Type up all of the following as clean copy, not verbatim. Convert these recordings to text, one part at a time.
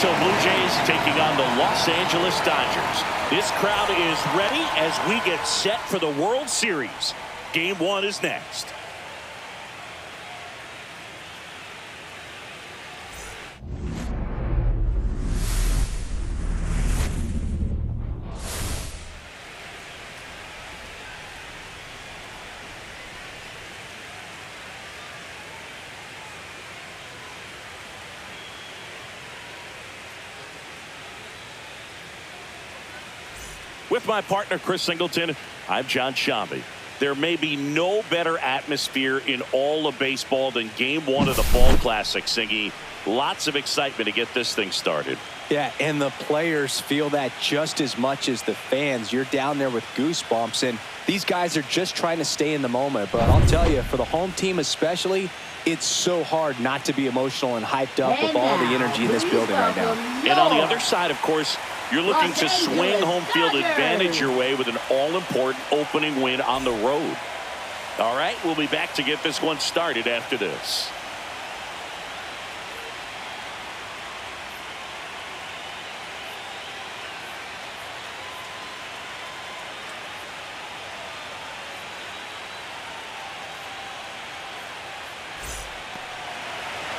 Toronto Blue Jays taking on the Los Angeles Dodgers. This crowd is ready as we get set for the World Series. Game 1 is next. With my partner, Chris Singleton, I'm John Shambi. There may be no better atmosphere in all of baseball than Game 1 of the Fall Classic, Singy. Lots of excitement to get this thing started. Yeah, and the players feel that just as much as the fans. You're down there with goosebumps, and these guys are just trying to stay in the moment. But I'll tell you, for the home team especially, it's so hard not to be emotional and hyped up with all the energy in this building right now. And on the other side, of course, you're looking to swing home field advantage your way with an all-important opening win on the road. All right, we'll be back to get this one started after this.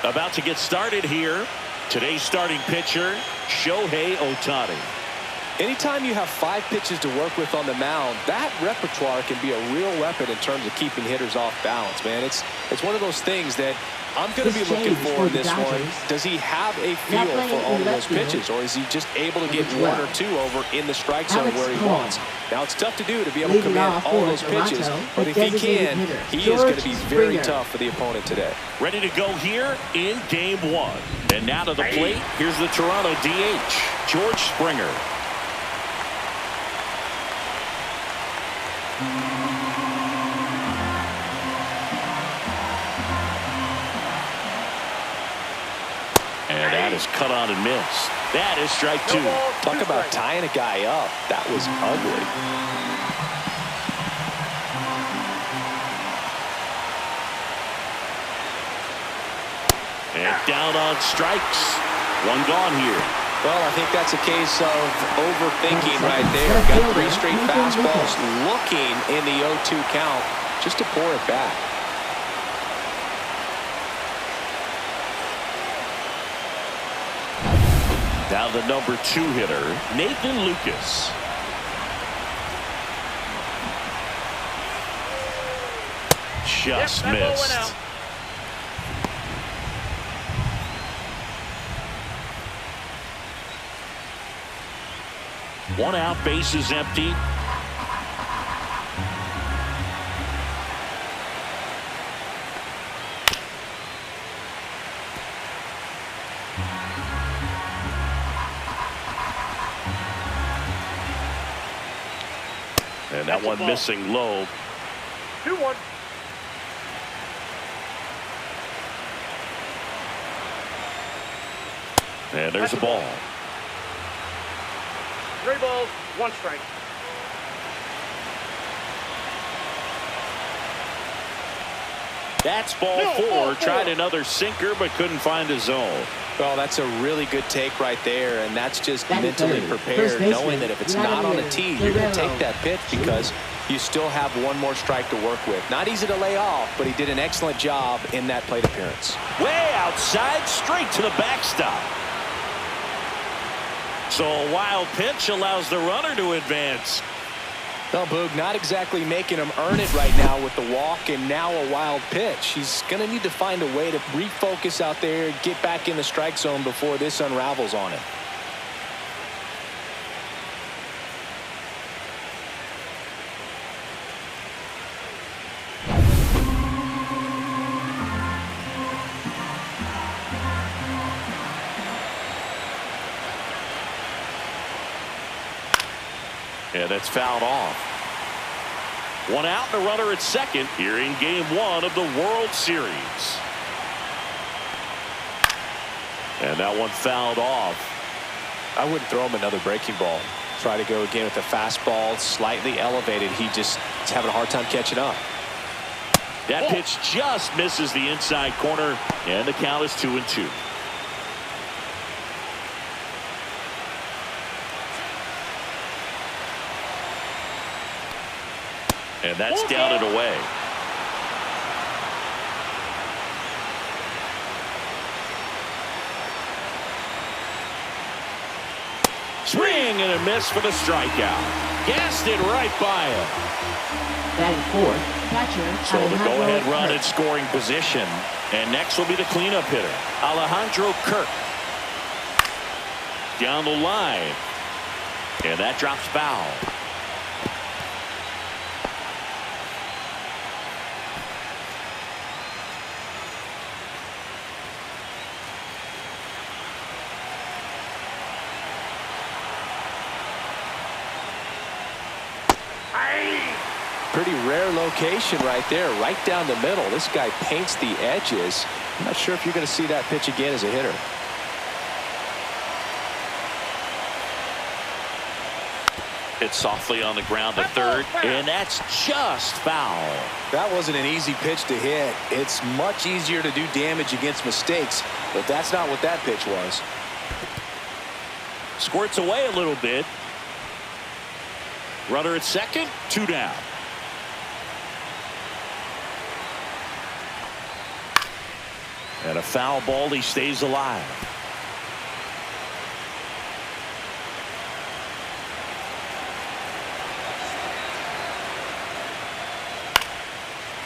About to get started here. Today's starting pitcher, Shohei Ohtani. Anytime you have 5 pitches to work with on the mound, that repertoire can be a real weapon in terms of keeping hitters off balance, man. It's one of those things that I'm going to be looking for in this one. Does he have a feel for all of those pitches, or is he just able to get 1 or 2 over in the strike zone where he wants? Now, it's tough to do to be able to command all those pitches, but if he can, he is going to be very tough for the opponent today. Ready to go here in Game 1. And now to the plate, here's the Toronto DH, George Springer. And that is cut on and missed. That is strike 2. Talk about tying a guy up. That was ugly. And down on strikes. 1 gone here. Well, I think that's a case of overthinking right there. Got 3 straight fastballs looking in the 0-2 count just to pour it back. Now the number 2 hitter, Nathan Lucas. Just missed. 1 out, base is empty. And that one missing low. 2-1. And there's a ball. 3 balls, 1 strike. That's ball 4. Tried another sinker, but couldn't find a zone. Well, that's a really good take right there, and that's just mentally prepared, knowing that if it's not on a tee, you're going to take that pitch because you still have 1 more strike to work with. Not easy to lay off, but he did an excellent job in that plate appearance. Way outside, straight to the backstop. So a wild pitch allows the runner to advance. Well, Boog, not exactly making him earn it right now with the walk and now a wild pitch. He's going to need to find a way to refocus out there, get back in the strike zone before this unravels on him. And that's fouled off. 1 out and a runner at second here in Game 1 of the World Series. And that one fouled off. I wouldn't throw him another breaking ball. Try to go again with the fastball, slightly elevated. He's having a hard time catching up. That pitch just misses the inside corner, and the count is 2-2. And that's down and away. Swing and a miss for the strikeout. Gassed it right by him. Batting fourth, catcher. So the go-ahead run in scoring position. And next will be the cleanup hitter, Alejandro Kirk. Down the line. And that drops foul. Pretty rare location right there, right down the middle. This guy paints the edges. I'm not sure if you're going to see that pitch again as a hitter. Hit softly on the ground to third, and that's just foul. That wasn't an easy pitch to hit. It's much easier to do damage against mistakes, but that's not what that pitch was. Squirts away a little bit. Runner at second, 2 down. And a foul ball, he stays alive.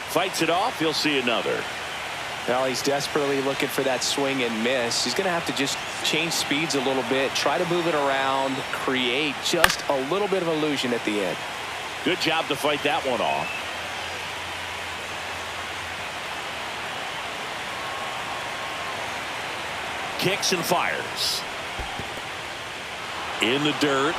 Fights it off, he'll see another. Now he's desperately looking for that swing and miss. He's going to have to just change speeds a little bit, try to move it around, create just a little bit of illusion at the end. Good job to fight that one off. Kicks and fires. In the dirt.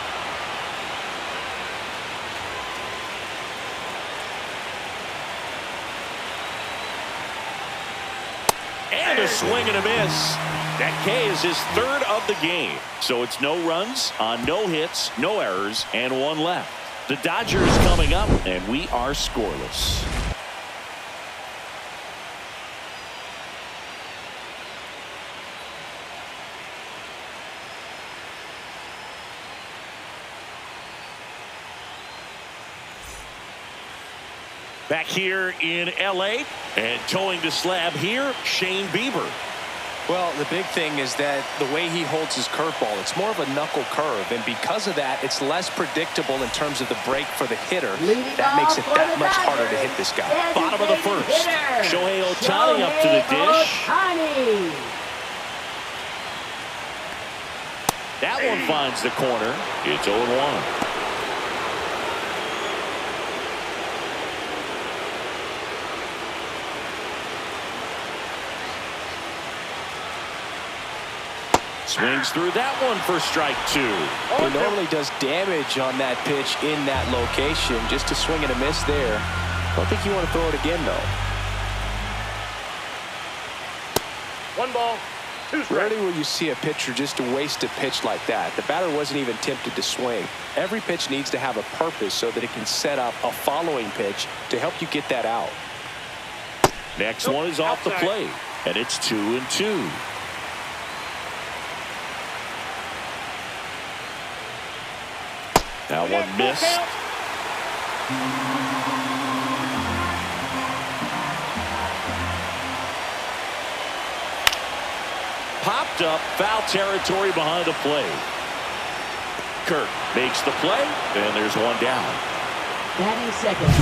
And a swing and a miss. That K is his third of the game. So it's no runs on no hits, no errors, and 1 left. The Dodgers coming up, and we are scoreless. Back here in L.A. and towing the slab here, Shane Bieber. Well, the big thing is that the way he holds his curveball, it's more of a knuckle curve, and because of that, it's less predictable in terms of the break for the hitter. That makes it that much harder to hit this guy. Bottom of the first. Shohei Ohtani up to the dish. That one finds the corner. It's 0-1. Swings through that one for strike 2. He normally does damage on that pitch in that location. Just a swing and a miss there. Don't think you want to throw it again, though. 1 ball, 2 strikes. Rarely will you see a pitcher just waste a pitch like that. The batter wasn't even tempted to swing. Every pitch needs to have a purpose so that it can set up a following pitch to help you get that out. Next one is off the plate, and it's 2-2. That one missed. Popped up, foul territory behind the plate. Kirk makes the play, and there's 1 down.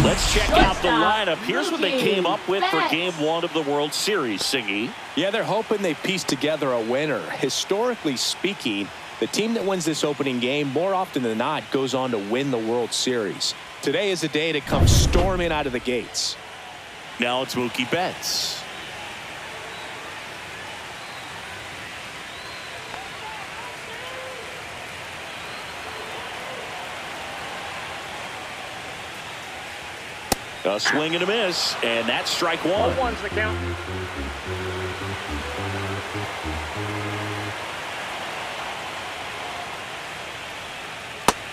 Let's check out the lineup. Here's what they came up with for Game 1 of the World Series, Singy. Yeah, they're hoping they piece together a winner. Historically speaking, the team that wins this opening game more often than not goes on to win the World Series. Today is a day to come storming out of the gates. Now it's Mookie Betts. A swing and a miss, and that's strike 1. 1's the count.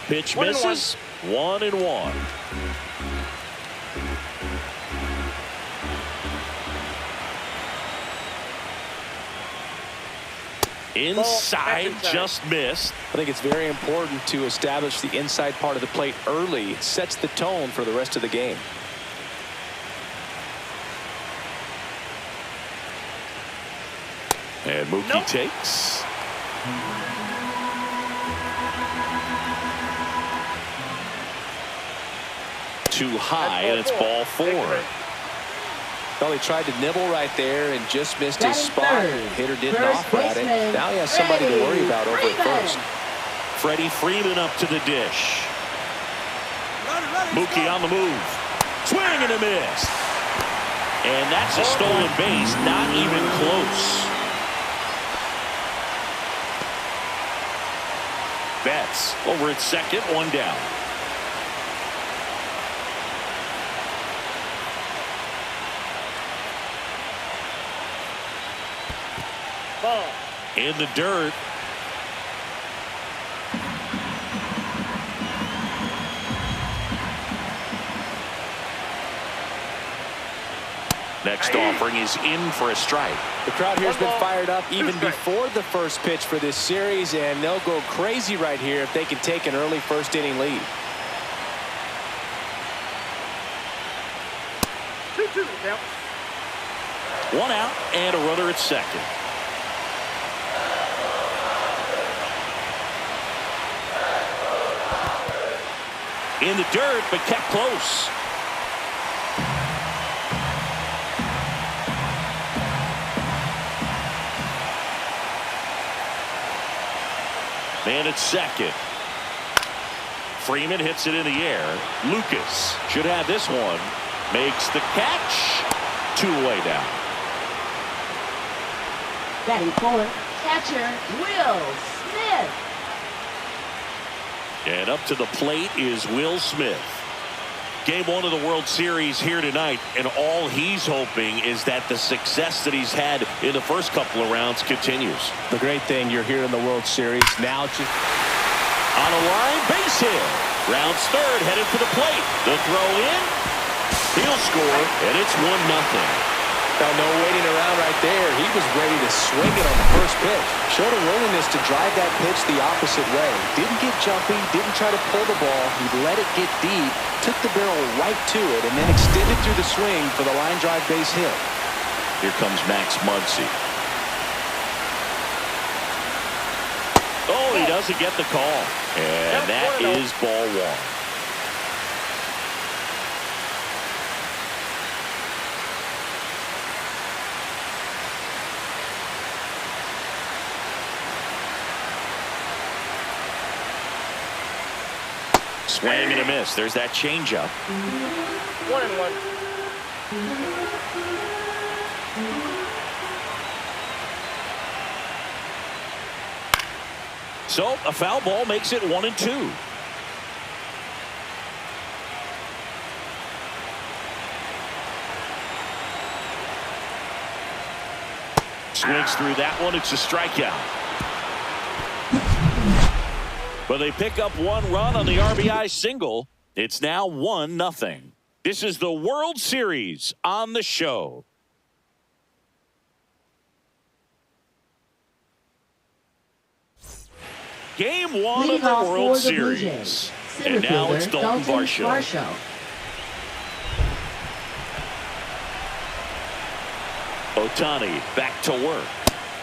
Pitch misses. 1-1. Inside, just missed. I think it's very important to establish the inside part of the plate early. It sets the tone for the rest of the game. And Mookie takes. Too high, and it's ball 4. Well, he tried to nibble right there and just missed his spot. Third. Hitter didn't First offer at it. baseman, Now he has somebody to worry about over at first. Freddie Freeman up to the dish. Mookie on the move. Swing and a miss. And that's a stolen base, not even close. Betts over at second, 1 down. Ball. In the dirt. Next offering is in for a strike. The crowd here has been fired up even before the first pitch for this series, and they'll go crazy right here if they can take an early first inning lead. 2-2 count. 1 out and a runner at second. In the dirt, but kept close. Man at second. Freeman hits it in the air. Lucas should have this one. Makes the catch. 2 away now. Batting fourth, catcher Will Smith. And up to the plate is Will Smith. Game 1 of the World Series here tonight, and all he's hoping is that the success that he's had in the first couple of rounds continues. The great thing, you're here in the World Series now. Just on a line, base hit. Rounds third, headed for the plate. The throw in. He'll score, and it's 1-0. Now, no waiting around right there. He was ready to swing it on the first pitch. Showed a willingness to drive that pitch the opposite way. Didn't get jumpy, didn't try to pull the ball. He let it get deep, took the barrel right to it, and then extended through the swing for the line drive base hit. Here comes Max Muncy. Oh, he doesn't get the call. And that is ball 1. Swing and a miss. There's that changeup. 1-1. So a foul ball makes it 1-2. Swings through that one. It's a strikeout. But they pick up 1 run on the RBI single. It's now 1-0. This is the World Series on the show. Game 1 of the World Series. And now it's Dalton Varsho. Ohtani back to work.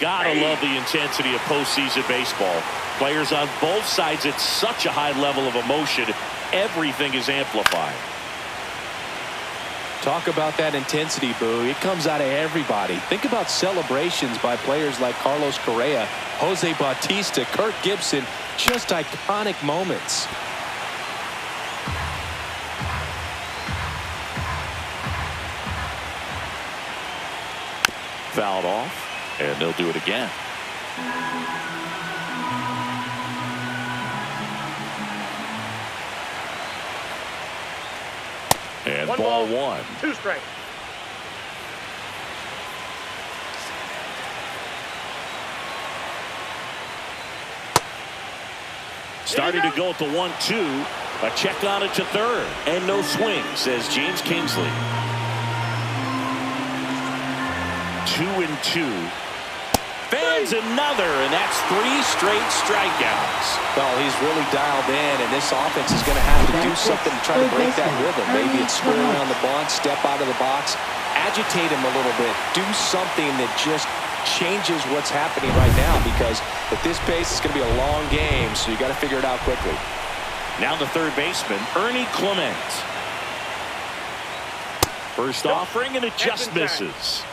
Gotta love the intensity of postseason baseball. Players on both sides at such a high level of emotion. Everything is amplified. Talk about that intensity, Boo. It comes out of everybody. Think about celebrations by players like Carlos Correa, Jose Bautista, Kirk Gibson. Just iconic moments. Fouled off, and they'll do it again. And ball 1. 2 strikes. Starting to go at the 1-2. A check on it to third. And no swing, says James Kingsley. 2-2. Fans another, and that's 3 straight strikeouts. Well, he's really dialed in, and this offense is going to have to do something to try to break that rhythm. Maybe it's square around the bunt, step out of the box, agitate him a little bit, do something that just changes what's happening right now, because at this pace, it's going to be a long game, so you got to figure it out quickly. Now the third baseman, Ernie Clement. First offering, and it just misses.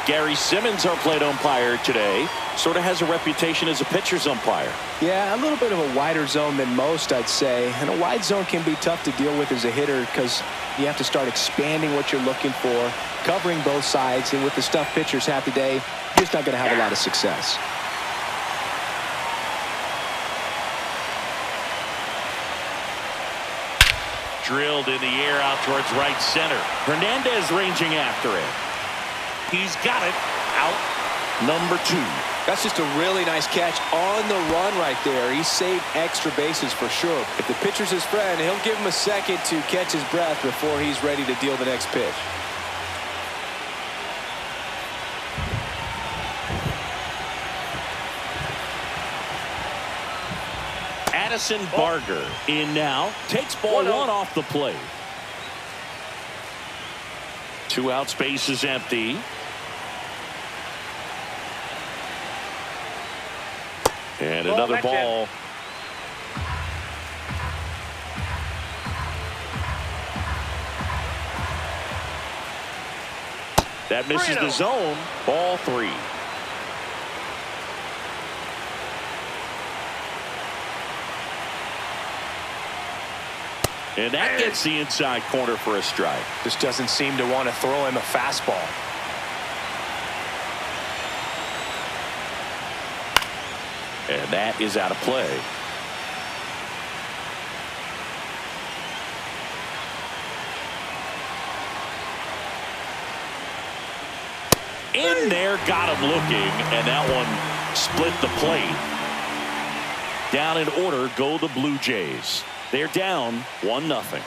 Gary Simmons, our plate umpire today, sort of has a reputation as a pitcher's umpire. Yeah, a little bit of a wider zone than most, I'd say. And a wide zone can be tough to deal with as a hitter because you have to start expanding what you're looking for, covering both sides. And with the stuff pitchers have today, you're just not going to have a lot of success. Drilled in the air out towards right center. Hernandez ranging after it. He's got it. Out number 2. That's just a really nice catch on the run right there. He saved extra bases for sure. If the pitcher's his friend, he'll give him a second to catch his breath before he's ready to deal the next pitch. Addison Barger in now. Takes ball 1 off the plate. 2 out, space is empty. And another ball. That misses the zone. Ball 3. And that gets the inside corner for a strike. Just doesn't seem to want to throw him a fastball. And that is out of play. In there, got him looking, and that one split the plate. Down in order go the Blue Jays. They're down 1-0.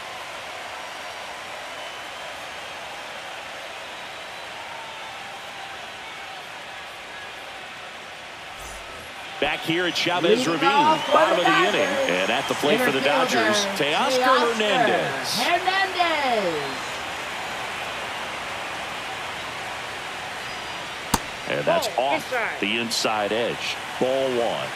Back here at Chavez Ravine, bottom of the inning. And at the plate for the Dodgers, Teoscar Hernandez. And that's off the inside edge. Ball 1.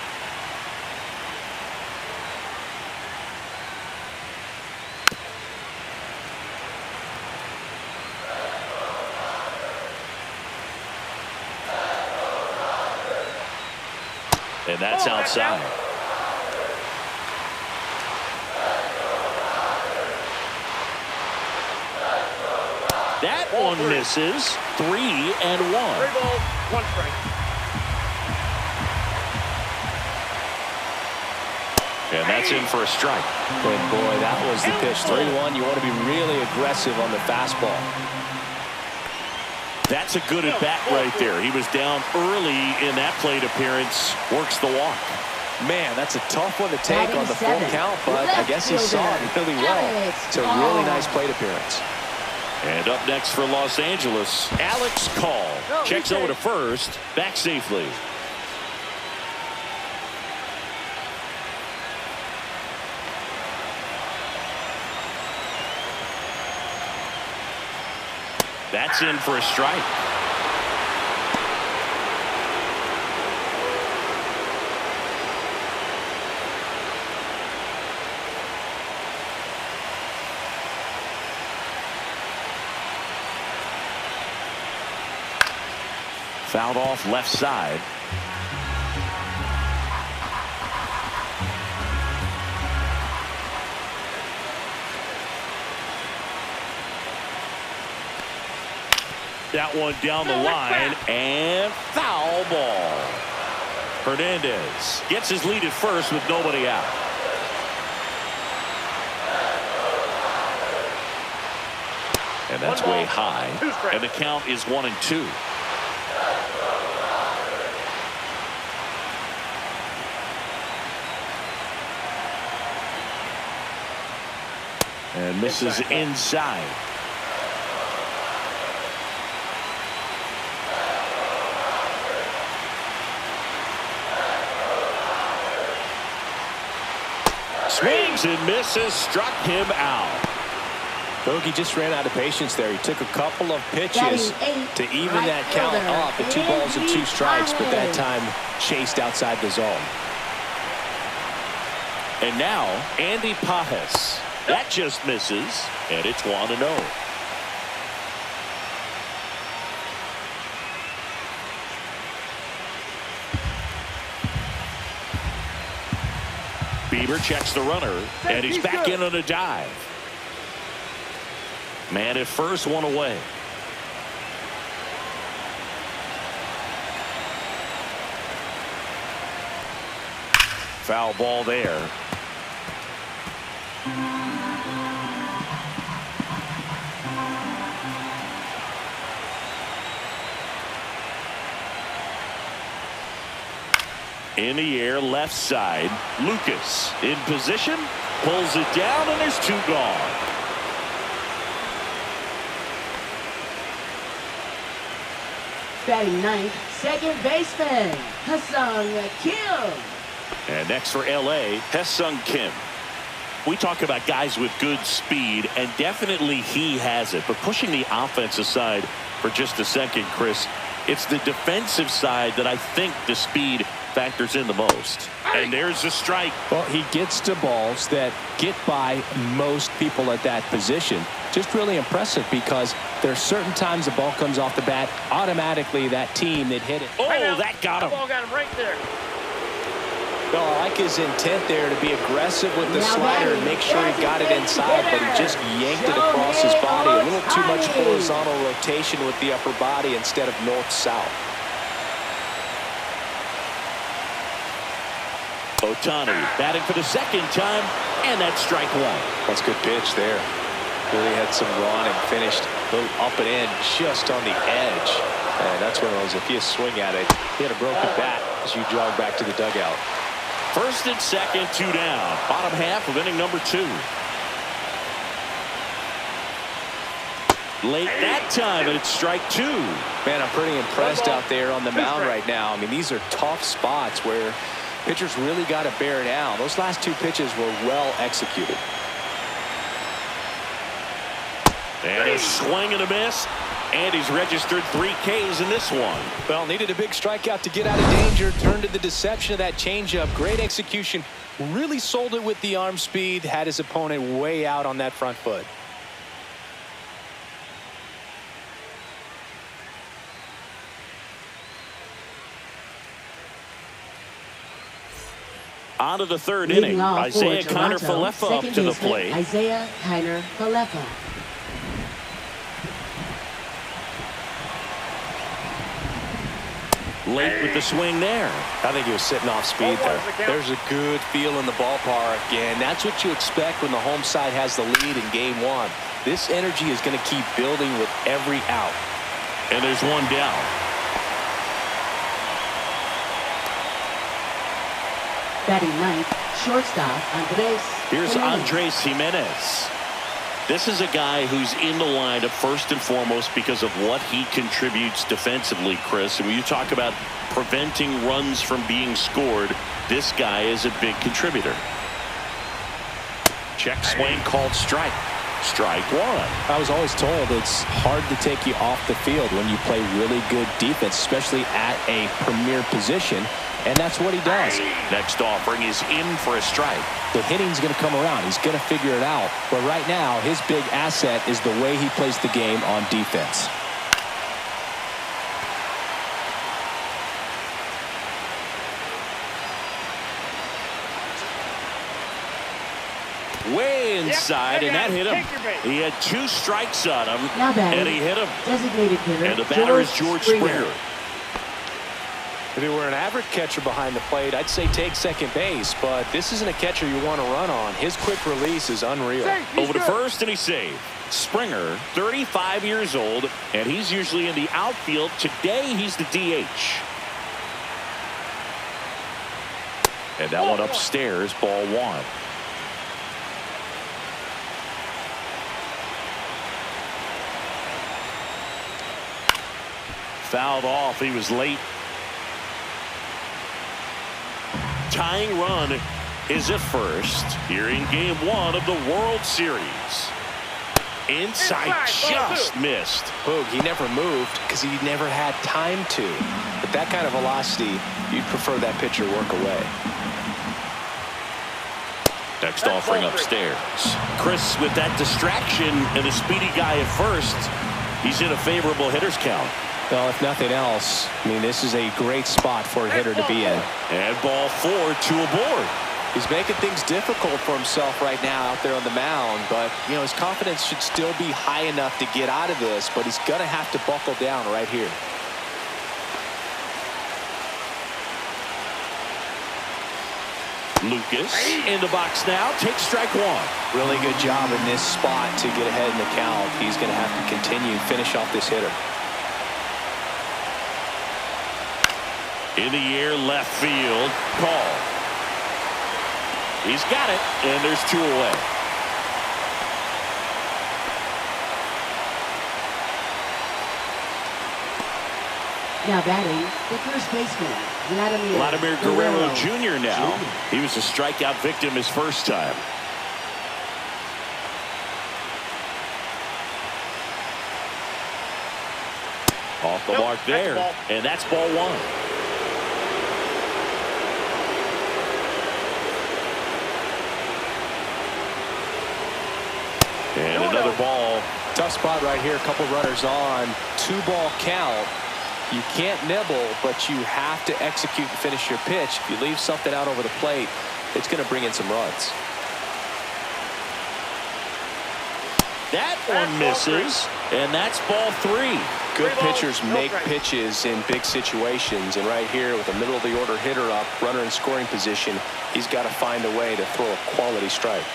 And that's outside. That one misses. 3-1. 3 balls, 1 strike. And that's in for a strike. And boy, that was the pitch. 3-1. You want to be really aggressive on the fastball. That's a good at bat right there. He was down early in that plate appearance. Works the walk. Man, that's a tough one to take on the full count, but I guess he saw it really well. It's a really nice plate appearance. And up next for Los Angeles, Alex Call. Checks over to first. Back safely. That's in for a strike. Fouled off left side. That one down the line, and foul ball. Hernandez gets his lead at first with nobody out. And that's way high. And the count is 1-2. And misses inside. Swings and misses, struck him out. Bogey just ran out of patience there. He took a couple of pitches to even that count up at 2 balls and 2 strikes, but that time chased outside the zone. And now, Andy Pajes. That just misses, and it's 1-0. Bieber checks the runner, and he's back in on a dive. Man at first, 1 away. Foul ball there. In the air, left side. Lucas in position, pulls it down, and there's 2 gone. Batting ninth, second baseman, Ha-Seong Kim. And next for LA, Ha-Seong Kim. We talk about guys with good speed, and definitely he has it. But pushing the offense aside for just a second, Chris, it's the defensive side that I think the speed factors in the most. And there's a strike. Well, he gets to balls that get by most people at that position. Just really impressive because there's certain times the ball comes off the bat, automatically that team that hit it. Oh, that got him. The ball got him right there. No, I like his intent there to be aggressive with the slider and make sure he got it inside, but he just yanked it across his body. A little too much horizontal rotation with the upper body instead of north-south. Ohtani batting for the second time, and that's strike 1. That's a good pitch there. Really had some run and finished a little up and in just on the edge. And that's one of those, if you swing at it, he had a broken bat as you jog back to the dugout. First and second, 2 down. Bottom half of inning number 2. Late that time, and it's strike 2. Man, I'm pretty impressed out there on the mound right now. I mean, these are tough spots where pitchers really got to bear down. Those last 2 pitches were well executed. And a swing and a miss. And he's registered 3 Ks in this one. Well, needed a big strikeout to get out of danger. Turned to the deception of that changeup. Great execution. Really sold it with the arm speed. Had his opponent way out on that front foot. On to the 3rd inning. Isaiah Kiner-Falefa up to the plate. Isaiah Kiner-Falefa. Late with the swing there. I think he was sitting off speed there. There's a good feel in the ballpark, and that's what you expect when the home side has the lead in game 1. This energy is going to keep building with every out. And there's 1 down. Batting ninth, shortstop Andres. Here's Jimenez. Andres Jimenez. This is a guy who's in the lineup first and foremost because of what he contributes defensively, Chris. And when you talk about preventing runs from being scored, this guy is a big contributor. Check swing called strike. Strike 1. I was always told it's hard to take you off the field when you play really good defense, especially at a premier position. And that's what he does. Next offering is in for a strike. The hitting's going to come around. He's going to figure it out. But right now, his big asset is the way he plays the game on defense. Way inside, and that hit him. He had 2 strikes on him, and he hit him. Designated hitter, And the batter is George Springer. If he were an average catcher behind the plate, I'd say take second base, but this isn't a catcher you want to run on. His quick release is unreal. Over to first, and he's saved. Springer, 35 years old, and he's usually in the outfield. Today, he's the DH. And that one upstairs, ball 1. Fouled off. He was late. Tying run is at first here in game 1 of the World Series. Inside, just missed. Boog, he never moved because he never had time to. But that kind of velocity, you'd prefer that pitcher work away. Next offering upstairs. Chris with that distraction and a speedy guy at first. He's in a favorable hitter's count. Well, if nothing else, I mean, this is a great spot for a hitter to be in. And ball 4, 2 aboard. He's making things difficult for himself right now out there on the mound, but, you know, his confidence should still be high enough to get out of this, but he's going to have to buckle down right here. Lucas in the box now. Takes strike 1. Really good job in this spot to get ahead in the count. He's going to have to continue finish off this hitter. In the air, left field. Call. He's got it, and there's 2 away. Now batting, the first baseman, Vladimir Guerrero Jr. now. He was a strikeout victim his first time. Off the mark there, and that's ball 1. And another ball. Tough spot right here. A couple runners on. 2-ball count. You can't nibble, but you have to execute and finish your pitch. If you leave something out over the plate, it's going to bring in some runs. That one misses, and that's ball 3. Good pitchers make pitches in big situations, and right here with a middle-of-the-order hitter up, runner in scoring position, he's got to find a way to throw a quality strike.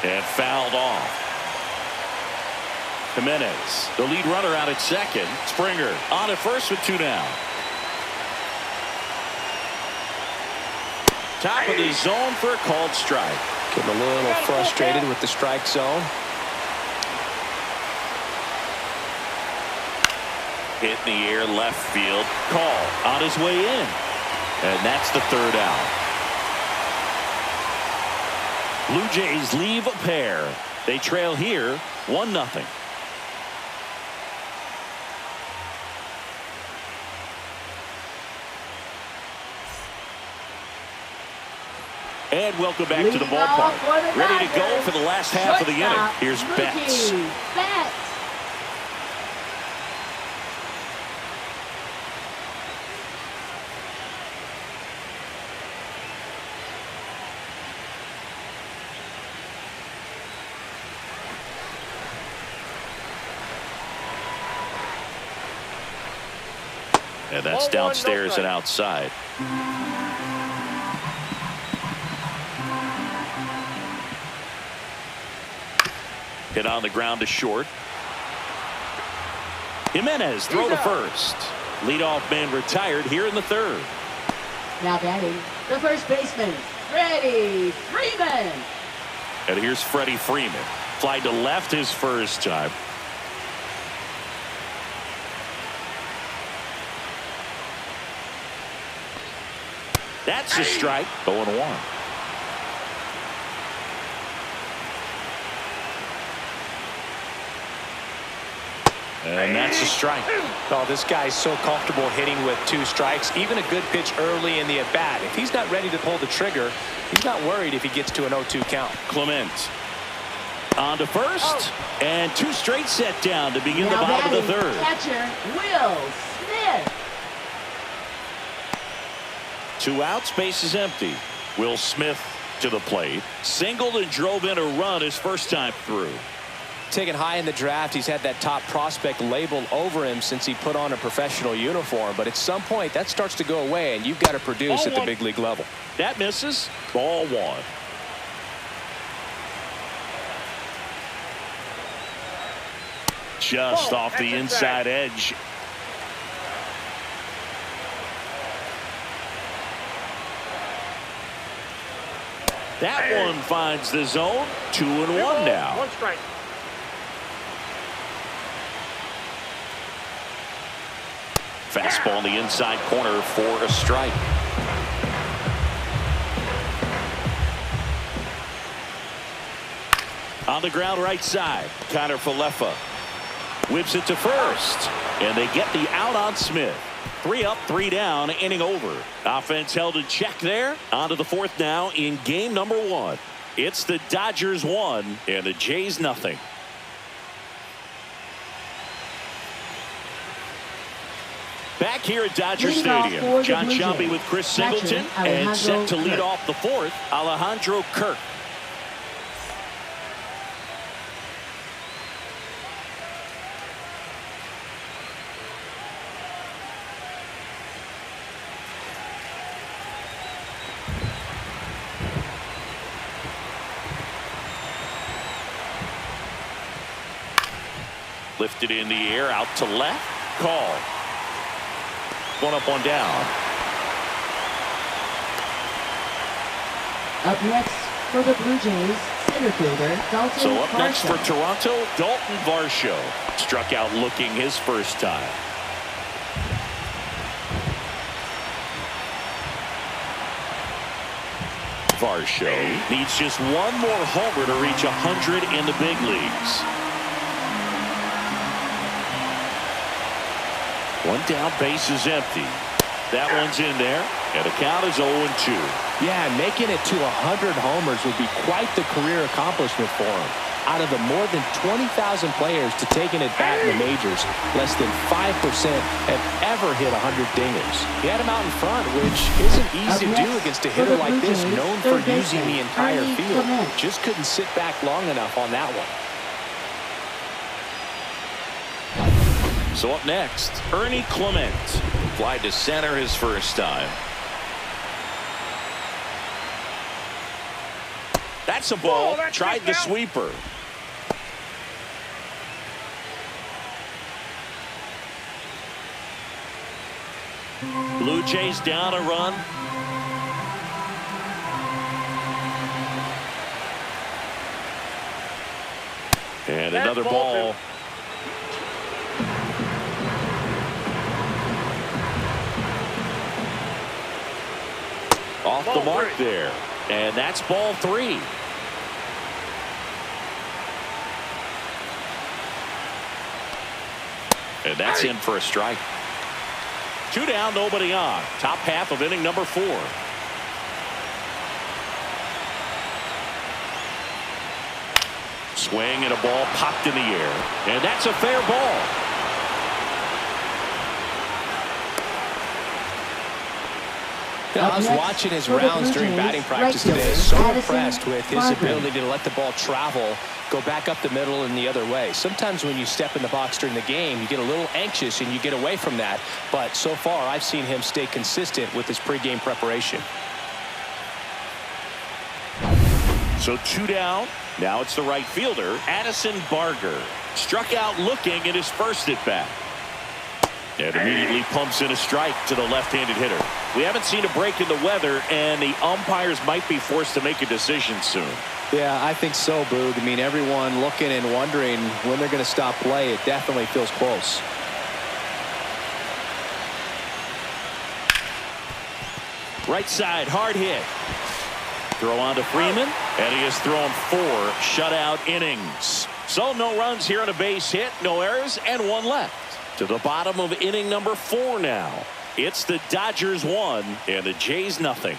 And fouled off. Jimenez, the lead runner out at second. Springer on at first with 2 down. Top of the zone for a called strike. Getting a little frustrated with the strike zone. Hit in the air, left field. Call on his way in. And that's the 3rd out. Blue Jays leave a pair. They trail here 1-0. And welcome back to the ballpark. Ready to go for the last half of the inning. Here's Betts. And that's downstairs and outside. Hit on the ground to short. Jimenez throw to first. Leadoff man retired here in the 3rd. Now batting, the first baseman, Freddie Freeman. And here's Freddie Freeman. Fly to left his first time. That's a strike. 0-1. And that's a strike. Oh, this guy's so comfortable hitting with 2 strikes. Even a good pitch early in the at-bat. If he's not ready to pull the trigger, he's not worried if he gets to an 0-2 count. Clement on to first. And 2 straight set down to begin the bottom of the 3rd. Catcher Will Smith. 2 outs, base is empty. Will Smith to the plate. Singled and drove in a run his first time through. Taken high in the draft, he's had that top prospect label over him since he put on a professional uniform. But at some point, that starts to go away, and you've got to produce at the big league level. That misses. Ball 1. Just off the inside edge. That one finds the zone. 2-1 now. 1 strike. Fastball in the inside corner for a strike. On the ground right side, Connor Falefa whips it to first, and they get the out on Smith. 3 up, 3 down, inning over. Offense held in check there. On to the 4th now in game number 1. It's the Dodgers 1 and the Jays nothing. Back here at Dodger Stadium, John Shelby with Chris Singleton, and set to lead off the 4th, Alejandro Kirk. Lifted in the air, out to left. Call. 1 up, 1 down. Up next for the Blue Jays, center fielder Dalton So up next for Varsho. Toronto, Dalton Varsho. Struck out looking his first time. Varsho needs just 1 more homer to reach 100 in the big leagues. 1 down, base is empty. That one's in there, and the count is 0-2. Yeah, making it to 100 homers would be quite the career accomplishment for him. Out of the more than 20,000 players to take an at-bat in the majors, less than 5% have ever hit 100 dingers. He had him out in front, which isn't easy to do against a hitter like this, known for using the entire field. Just couldn't sit back long enough on that one. So up next, Ernie Clement. Fly to center his first time. That's a ball. Tried the sweeper. Blue Jays down a run. And another ball. Off the mark there. And that's ball 3. And that's in for a strike. 2 down, nobody on. Top half of inning number 4. Swing and a ball popped in the air. And that's a fair ball. I was watching his rounds during batting practice today. So impressed with his ability to let the ball travel, go back up the middle and the other way. Sometimes when you step in the box during the game, you get a little anxious and you get away from that. But so far, I've seen him stay consistent with his pregame preparation. So 2 down. Now it's the right fielder, Addison Barger. Struck out looking at his first at bat. And immediately pumps in a strike to the left-handed hitter. We haven't seen a break in the weather, and the umpires might be forced to make a decision soon. Yeah, I think so, Boog. I mean, everyone looking and wondering when they're going to stop play. It definitely feels close. Right side, hard hit. Throw on to Freeman, and he has thrown 4 shutout innings. So no runs here on a base hit, no errors, and 1 left. To the bottom of inning number 4 now. It's the Dodgers 1 and the Jays nothing.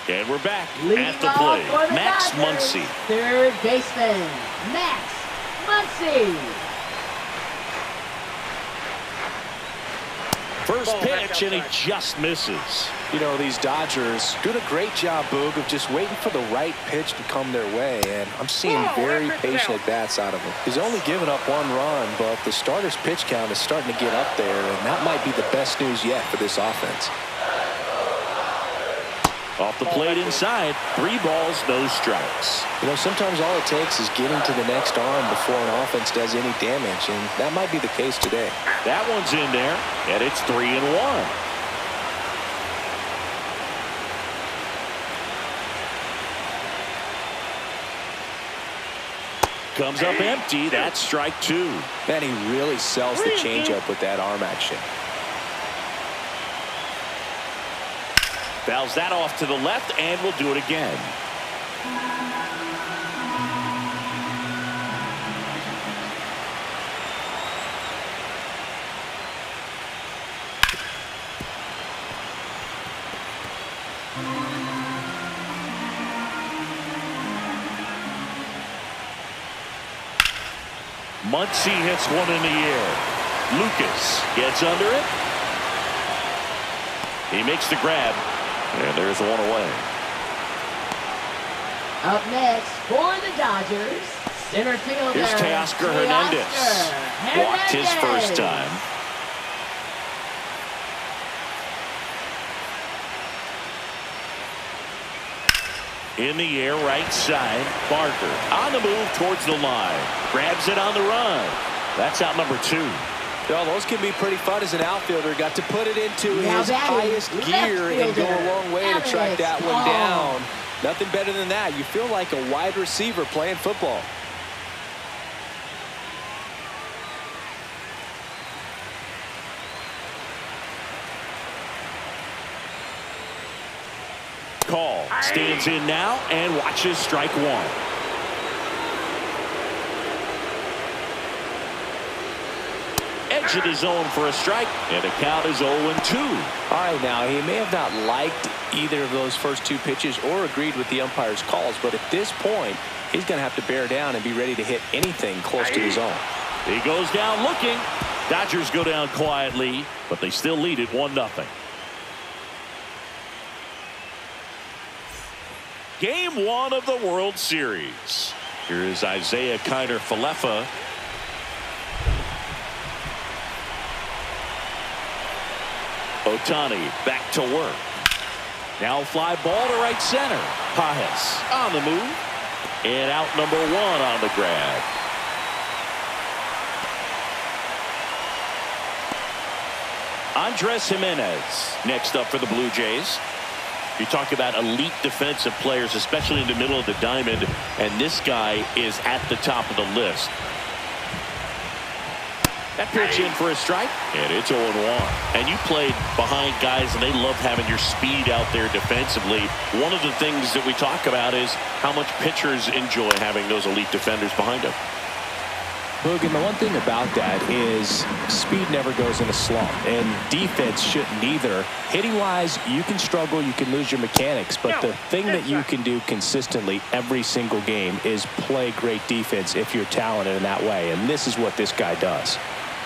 And we're back at the plate. Max Muncy. Third baseman, Max Muncy. First pitch, and he just misses. You know, these Dodgers doing a great job, Boog, of just waiting for the right pitch to come their way, and I'm seeing very patient at-bats out of him. He's only given up 1 run, but the starter's pitch count is starting to get up there, and that might be the best news yet for this offense. Off the plate inside, 3 balls, no strikes. You know, sometimes all it takes is getting to the next arm before an offense does any damage, and that might be the case today. That one's in there, and it's 3-1. comes up empty. That's strike two. Man, he really sells the changeup with that arm action. Fouls that off to the left, and we'll do it again. Muncy hits one in the air. Lucas gets under it. He makes the grab, and there's one away. Up next for the Dodgers, center fielder. Here's Teoscar Hernandez. Walked his first time. In the air, right side. Barker on the move towards the line. Grabs it on the run. That's out number two. Well, those can be pretty fun as an outfielder. Got to put it into his highest gear and go a long way to track that one down. Nothing better than that. You feel like a wide receiver playing football. Call stands in now and watches strike one. Edge of the zone for a strike, and the count is 0-2. All right, now he may have not liked either of those first two pitches or agreed with the umpire's calls, but at this point, he's going to have to bear down and be ready to hit anything close to the zone. He goes down looking. Dodgers go down quietly, but they still lead it 1-0. Game one of the World Series. Here is Isaiah Kiner-Falefa. Ohtani back to work. Now fly ball to right center. Pajes on the move. And out number one on the grab. Andres Jimenez next up for the Blue Jays. You talk about elite defensive players, especially in the middle of the diamond, and this guy is at the top of the list. That pitch in for a strike, and it's 0-1. And you played behind guys, and they love having your speed out there defensively. One of the things that we talk about is how much pitchers enjoy having those elite defenders behind them. Boog, and the one thing about that is speed never goes in a slump, and defense shouldn't either. Hitting-wise, you can struggle, you can lose your mechanics, but the thing that you can do consistently every single game is play great defense if you're talented in that way, and this is what this guy does.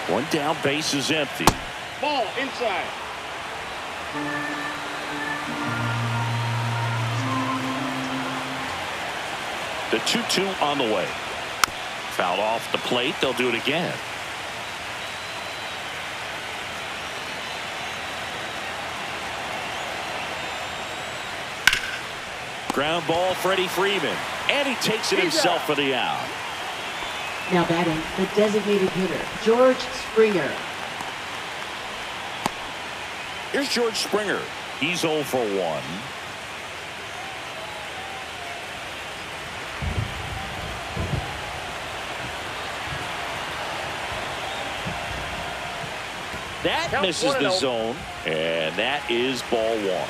One down, base is empty. Ball inside. The 2-2 on the way. Fouled off the plate. They'll do it again. Ground ball, Freddie Freeman. And he takes it himself for the out. Now batting, the designated hitter, George Springer. Here's George Springer. He's 0 for 1. That misses the zone, and that is ball one.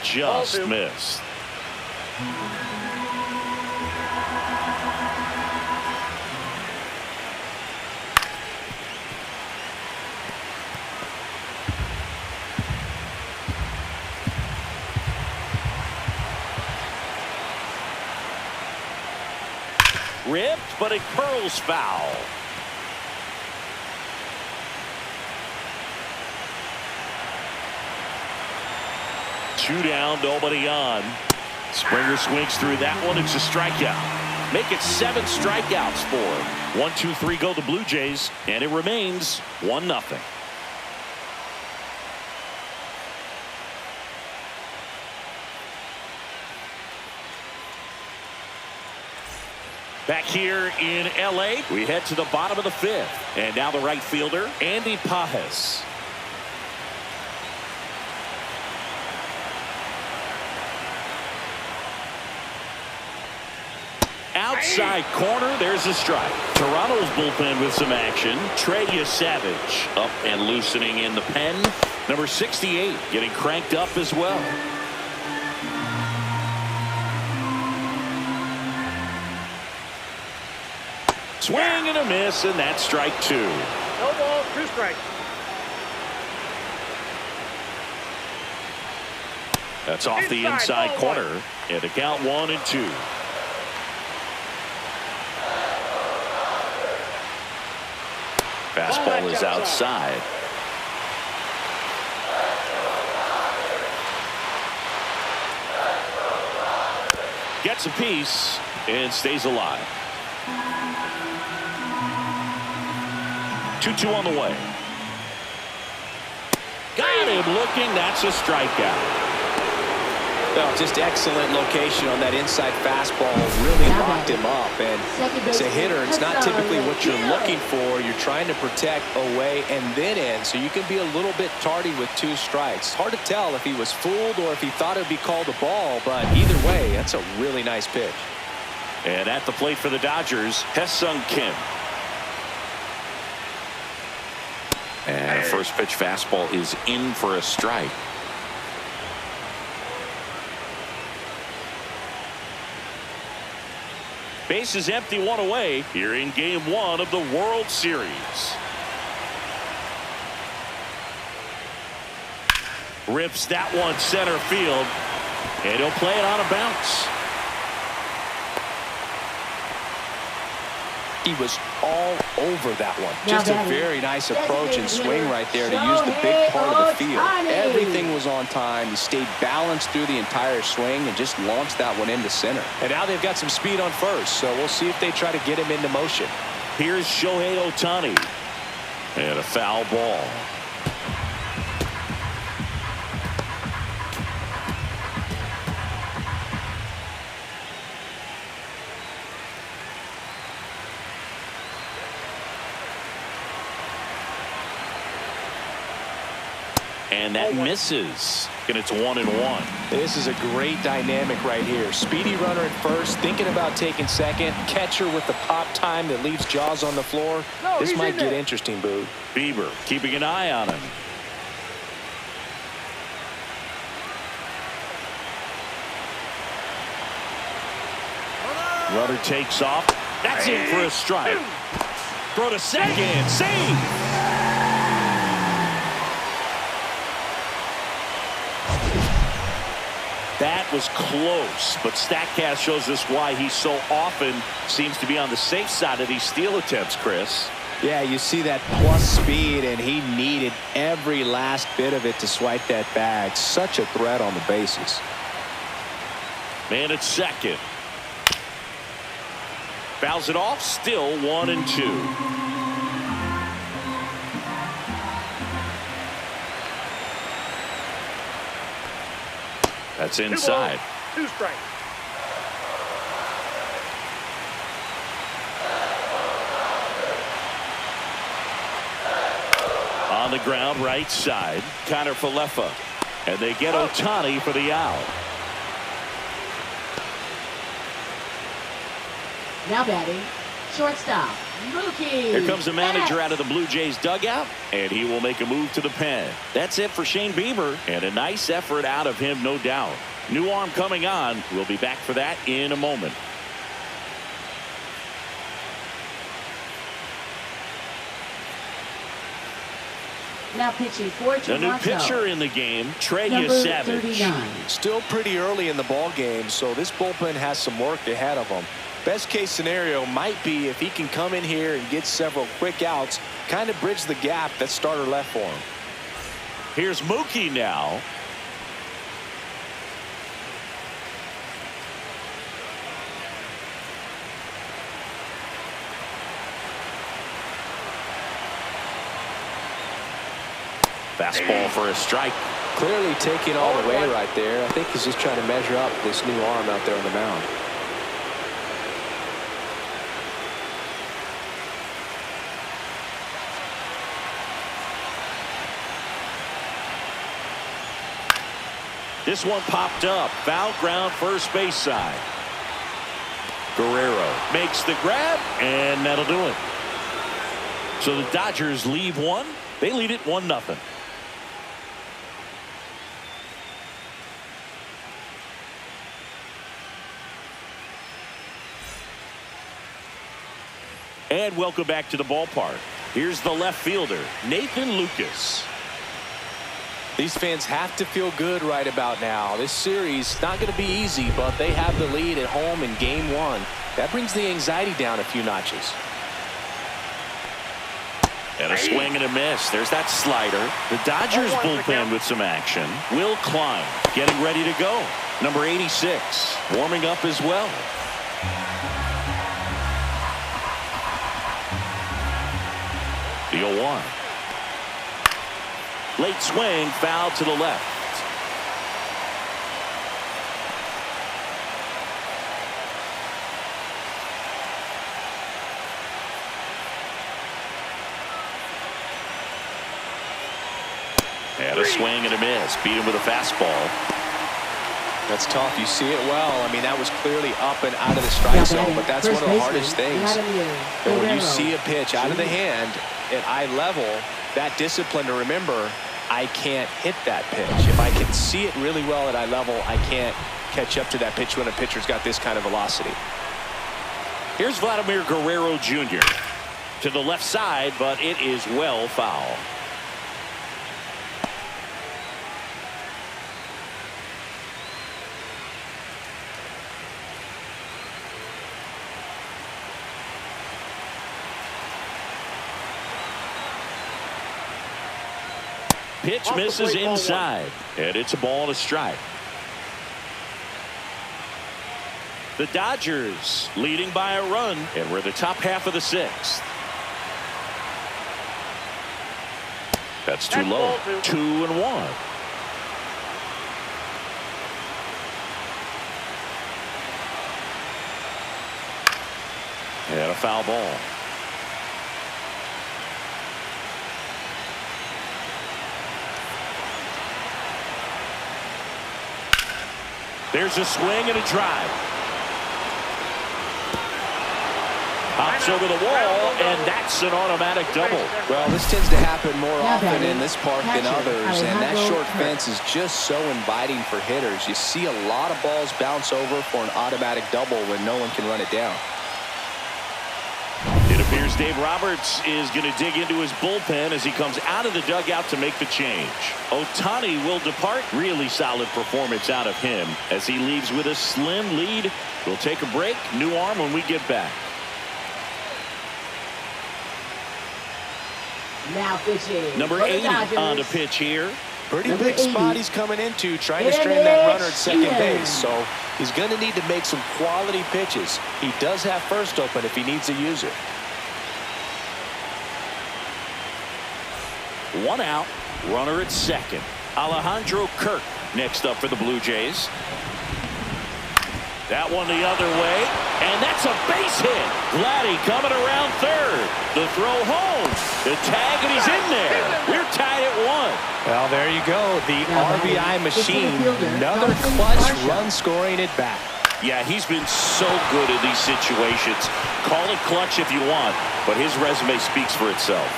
Just missed. Ripped, but it curls foul. Two down, nobody on. Springer swings through that one. It's a strikeout. Make it 7 strikeouts for him. 1, 2, 3 go the Blue Jays, and it remains 1-0. Back here in L.A., we head to the bottom of the 5th. And now the right fielder, Andy Pajes. outside corner. There's a strike. Toronto's bullpen with some action. Trey Savage up and loosening in the pen. Number 68 getting cranked up as well. Swing and a miss, and that's strike 2. No ball, 2 strikes. That's off the inside corner. And the count 1-2. Fastball is outside. Gets a piece and stays alive. 2-2 on the way. Got him looking. That's a strikeout. Well, just excellent location on that inside fastball. Really locked him up. And as a hitter, it's not typically what you're looking for. You're trying to protect away and then in, so you can be a little bit tardy with 2 strikes. Hard to tell if he was fooled or if he thought it would be called a ball, but either way, that's a really nice pitch. And at the plate for the Dodgers, Hesung Kim. And a first pitch fastball is in for a strike. Base is empty, 1 away here in Game 1 of the World Series. Rips that one center field, and he'll play it on a bounce. He was all over that one. Just a very nice approach and swing right there to use the big part of the field. Everything was on time. He stayed balanced through the entire swing and just launched that one into center. And now they've got some speed on first, so we'll see if they try to get him into motion. Here's Shohei Ohtani. And a foul ball. And that misses. And it's 1-1. This is a great dynamic right here. Speedy runner at first, thinking about taking second. Catcher with the pop time that leaves Jaws on the floor. This might get interesting, Boo. Bieber keeping an eye on him. Runner takes off. That's in for a strike. Throw to second. Save. That was close, but StatCast shows us why he so often seems to be on the safe side of these steal attempts, Chris. Yeah, you see that plus speed, and he needed every last bit of it to swipe that bag. Such a threat on the bases. Man at second. Fouls it off, still 1-2. That's inside. 2 strikes. On the ground, right side. Connor Falefa. And they get Ohtani for the out. Now batting, shortstop, Mookie. Here comes the manager out of the Blue Jays dugout, and he will make a move to the pen. That's it for Shane Bieber, and a nice effort out of him, no doubt. New arm coming on. We'll be back for that in a moment. Now pitching for Toronto. The new pitcher in the game, Trey Savage. 39. Still pretty early in the ball game, so this bullpen has some work ahead of them. Best case scenario might be if he can come in here and get several quick outs, kind of bridge the gap that starter left for him. Here's Mookie now. Fastball for a strike. Clearly taking all the way right there. I think he's just trying to measure up this new arm out there on the mound. This one popped up. Foul ground, first base side. Guerrero makes the grab, and that'll do it. So the Dodgers leave one. They lead it 1-0. And welcome back to the ballpark. Here's the left fielder, Nathan Lucas. These fans have to feel good right about now. This series not going to be easy, but they have the lead at home in game one. That brings the anxiety down a few notches. And a swing and a miss. There's that slider. The Dodgers bullpen with some action. Will Klein getting ready to go. Number 86 warming up as well. The 0-1. Late swing, foul to the left. And a swing and a miss. Beat him with a fastball. That's tough. You see it well. I mean, that was clearly up and out of the strike zone, but that's one of the hardest things. And when you see a pitch out of the hand at eye level, that discipline to remember, I can't hit that pitch. If I can see it really well at eye level, I can't catch up to that pitch when a pitcher's got this kind of velocity. Here's Vladimir Guerrero Jr. to the left side, but it is well foul. Pitch misses inside, and it's a ball and a strike. The Dodgers leading by a run, and we're the top half of the sixth. That's too low. 2-1. And a foul ball. There's a swing and a drive. Pops over the wall, and that's an automatic double. Well, this tends to happen more often in this park than others, and that short fence is just so inviting for hitters. You see a lot of balls bounce over for an automatic double when no one can run it down. It appears Dave Roberts is going to dig into his bullpen as he comes out of the dugout to make the change. Ohtani will depart. Really solid performance out of him as he leaves with a slim lead. We'll take a break. New arm when we get back. Now pitching. Number 80 on the pitch here. Pretty big spot he's coming into, trying to strand that runner at second base. So he's going to need to make some quality pitches. He does have first open if he needs to use it. One out, runner at second. Alejandro Kirk next up for the Blue Jays. That one the other way, and that's a base hit. Vladdy coming around third. The throw home. The tag, and he's in there. We're tied at 1. Well, there you go. The RBI machine. Another clutch run scoring it back. Yeah, he's been so good in these situations. Call it clutch if you want, but his resume speaks for itself.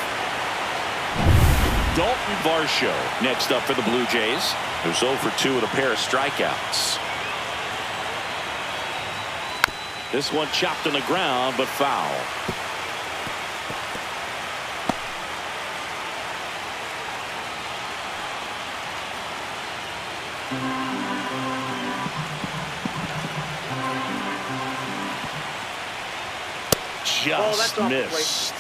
Dalton Varsho next up for the Blue Jays, who's 0 for 2 with a pair of strikeouts. This one chopped on the ground, but foul. Just missed.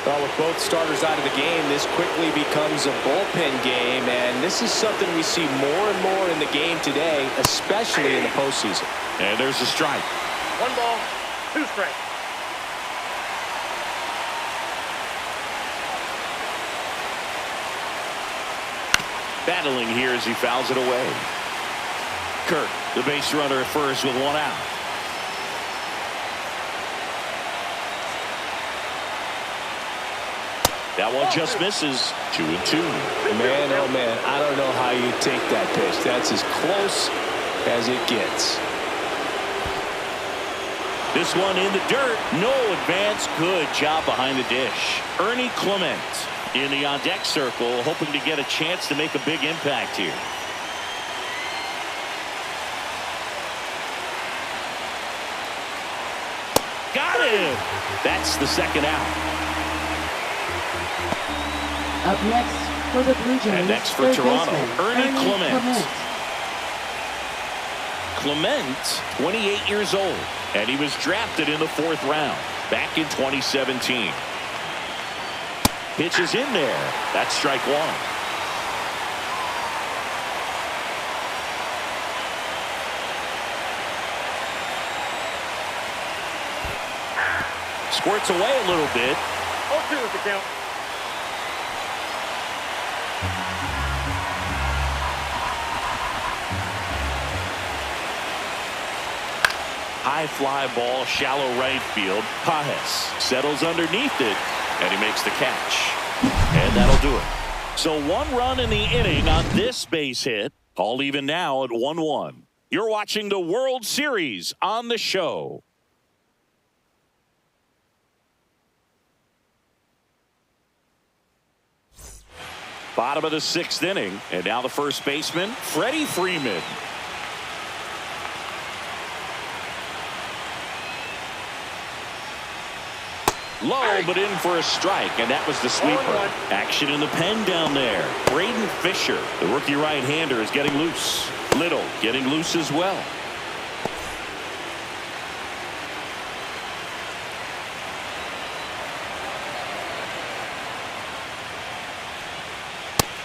Well, with both starters out of the game, this quickly becomes a bullpen game, and this is something we see more and more in the game today, especially in the postseason. And there's a strike. 1 ball, 2 strikes. Battling here as he fouls it away. Kirk, the base runner at first with 1 out. That one just misses. 2-2. Man, oh man, I don't know how you take that pitch. That's as close as it gets. This one in the dirt. No advance. Good job behind the dish. Ernie Clement in the on-deck circle, hoping to get a chance to make a big impact here. Got him. That's the second out. Up next for the Blue Jays, And next for third Toronto, baseman, Ernie Clement. Clement, 28 years old, and he was drafted in the 4th round back in 2017. Pitch is in there. That's strike one. Squirts away a little bit. 0-2 is the count. High fly ball, shallow right field. Pajes settles underneath it, and he makes the catch. And that'll do it. So 1 run in the inning on this base hit. All even now at 1-1. You're watching the World Series on the show. Bottom of the 6th inning, and now the first baseman, Freddie Freeman. Low, but in for a strike, and that was the sweeper. Action in the pen down there. Braden Fisher, the rookie right-hander, is getting loose. Little getting loose as well.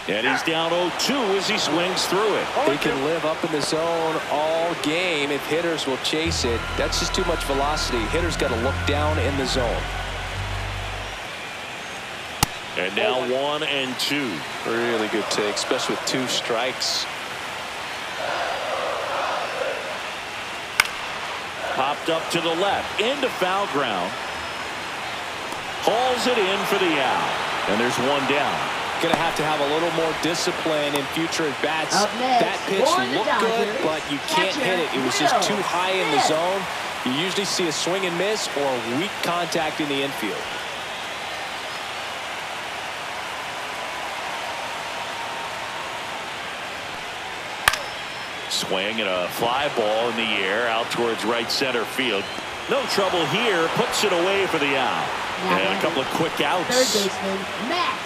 And he's down 0-2 as he swings through it. They can live up in the zone all game if hitters will chase it. That's just too much velocity. Hitters got to look down in the zone. And now 1-2. Really good take, especially with 2 strikes. Popped up to the left, into foul ground. Hauls it in for the out. And there's 1 down. Going to have a little more discipline in future at bats. That pitch looked good, but you can't hit it. It was just too high in the zone. You usually see a swing and miss or weak contact in the infield. Swing and a fly ball in the air out towards right center field. No trouble here. Puts it away for the out. And a couple of quick outs. Third baseman, Max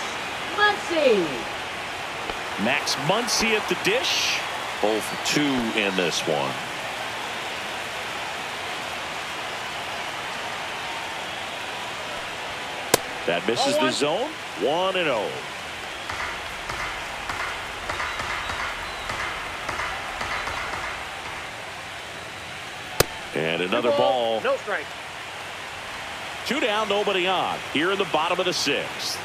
Muncy. Max Muncy at the dish. 0 for 2 in this one. That misses the zone. 1-0. And another ball. No strike. 2 down, nobody on. Here in the bottom of the 6th.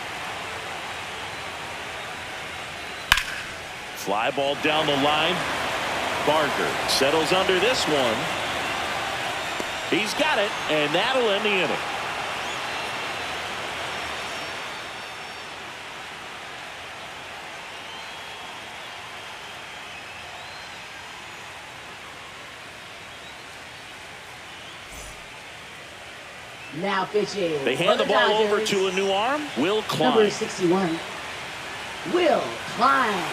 Fly ball down the line. Barker settles under this one. He's got it, and that'll end the inning. Now pitching. They hand the ball over to a new arm. Will Klein. Number 61, Will Klein.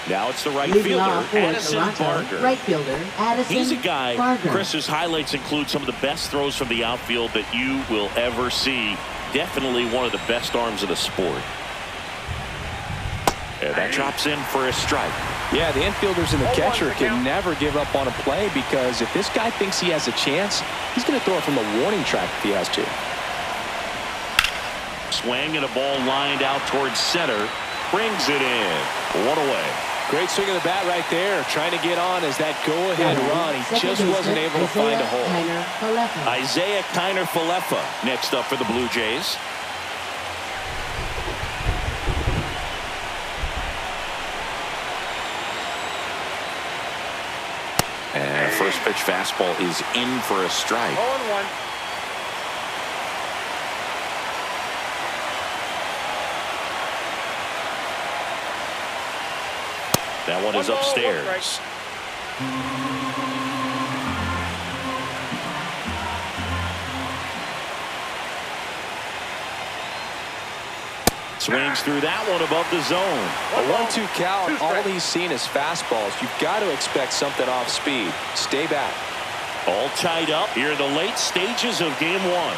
Now it's the right Leading fielder, off for Addison Toronto, Barker. right fielder, Addison He's a guy, Barker. Chris's highlights include some of the best throws from the outfield that you will ever see. Definitely one of the best arms of the sport. And that drops in for a strike. Yeah, the infielders and the catcher can never give up on a play because if this guy thinks he has a chance, he's going to throw it from the warning track if he has to. Swing and a ball lined out towards center. Brings it in. 1 away. Great swing of the bat right there. Trying to get on as that go-ahead run. He just wasn't able to find a hole. Isaiah Kiner-Falefa next up for the Blue Jays. And first pitch fastball is in for a strike. 0-1. That one is One ball, one upstairs. strike. Swings through that one above the zone. A 1-2 count, all he's seen is fastballs. You've got to expect something off speed. Stay back. All tied up here in the late stages of game one.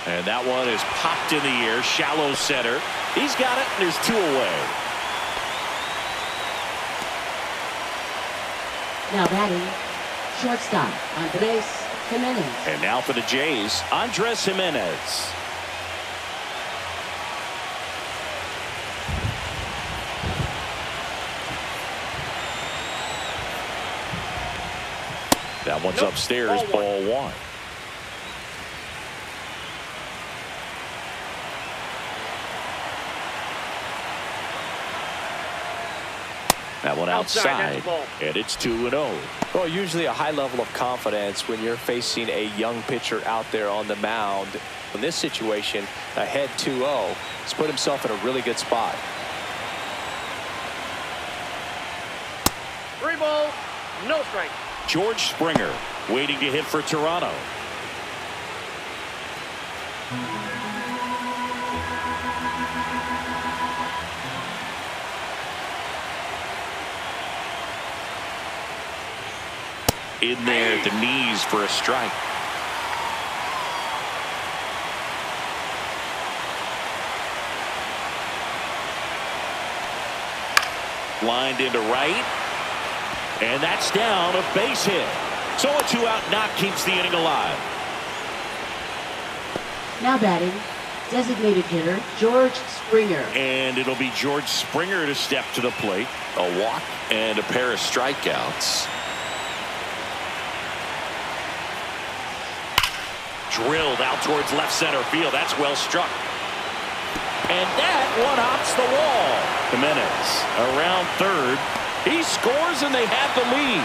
And that one is popped in the air, shallow center. He's got it, and there's two away. Now batting, shortstop, Andres Jimenez. And now for the Jays, Andres Jimenez. That one's upstairs, ball one. That one outside, and it's 2-0. Well, usually a high level of confidence when you're facing a young pitcher out there on the mound. In this situation, ahead 2-0, he's put himself in a really good spot. 3 balls, no strike. George Springer waiting to hit for Toronto. In there at the knees for a strike. Lined into right. And that's down, a base hit. So a 2-out knock keeps the inning alive. Now batting, designated hitter, George Springer. And it'll be George Springer to step to the plate. A walk and a pair of strikeouts. Drilled out towards left center field. That's well struck. And that one hops the wall. Jimenez around third. He scores and they have the lead.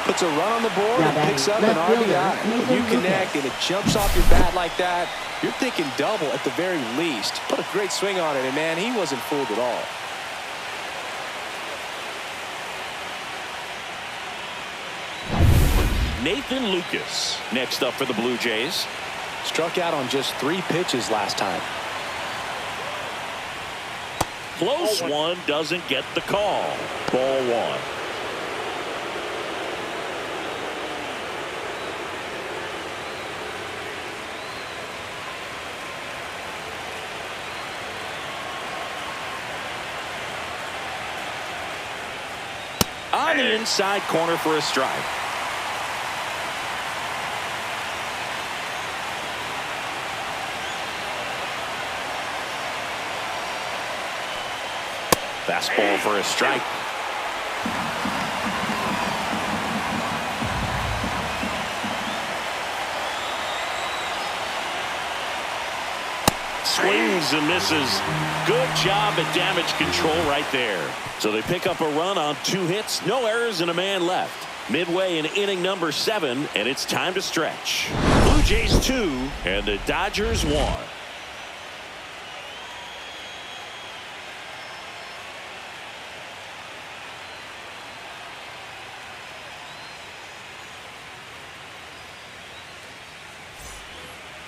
Puts a run on the board and picks up an RBI. When you connect and it jumps off your bat like that, you're thinking double at the very least. Put a great swing on it, and man, he wasn't fooled at all. Nathan Lucas next up for the Blue Jays. Struck out on just 3 pitches last time. Close one, doesn't get the call. Ball one. On the inside corner for a strike. Fastball for a strike. Swings and misses. Good job at damage control right there. So they pick up a run on 2 hits, no errors, and a man left. Midway in inning number 7, and it's time to stretch. Blue Jays 2 and the Dodgers 1.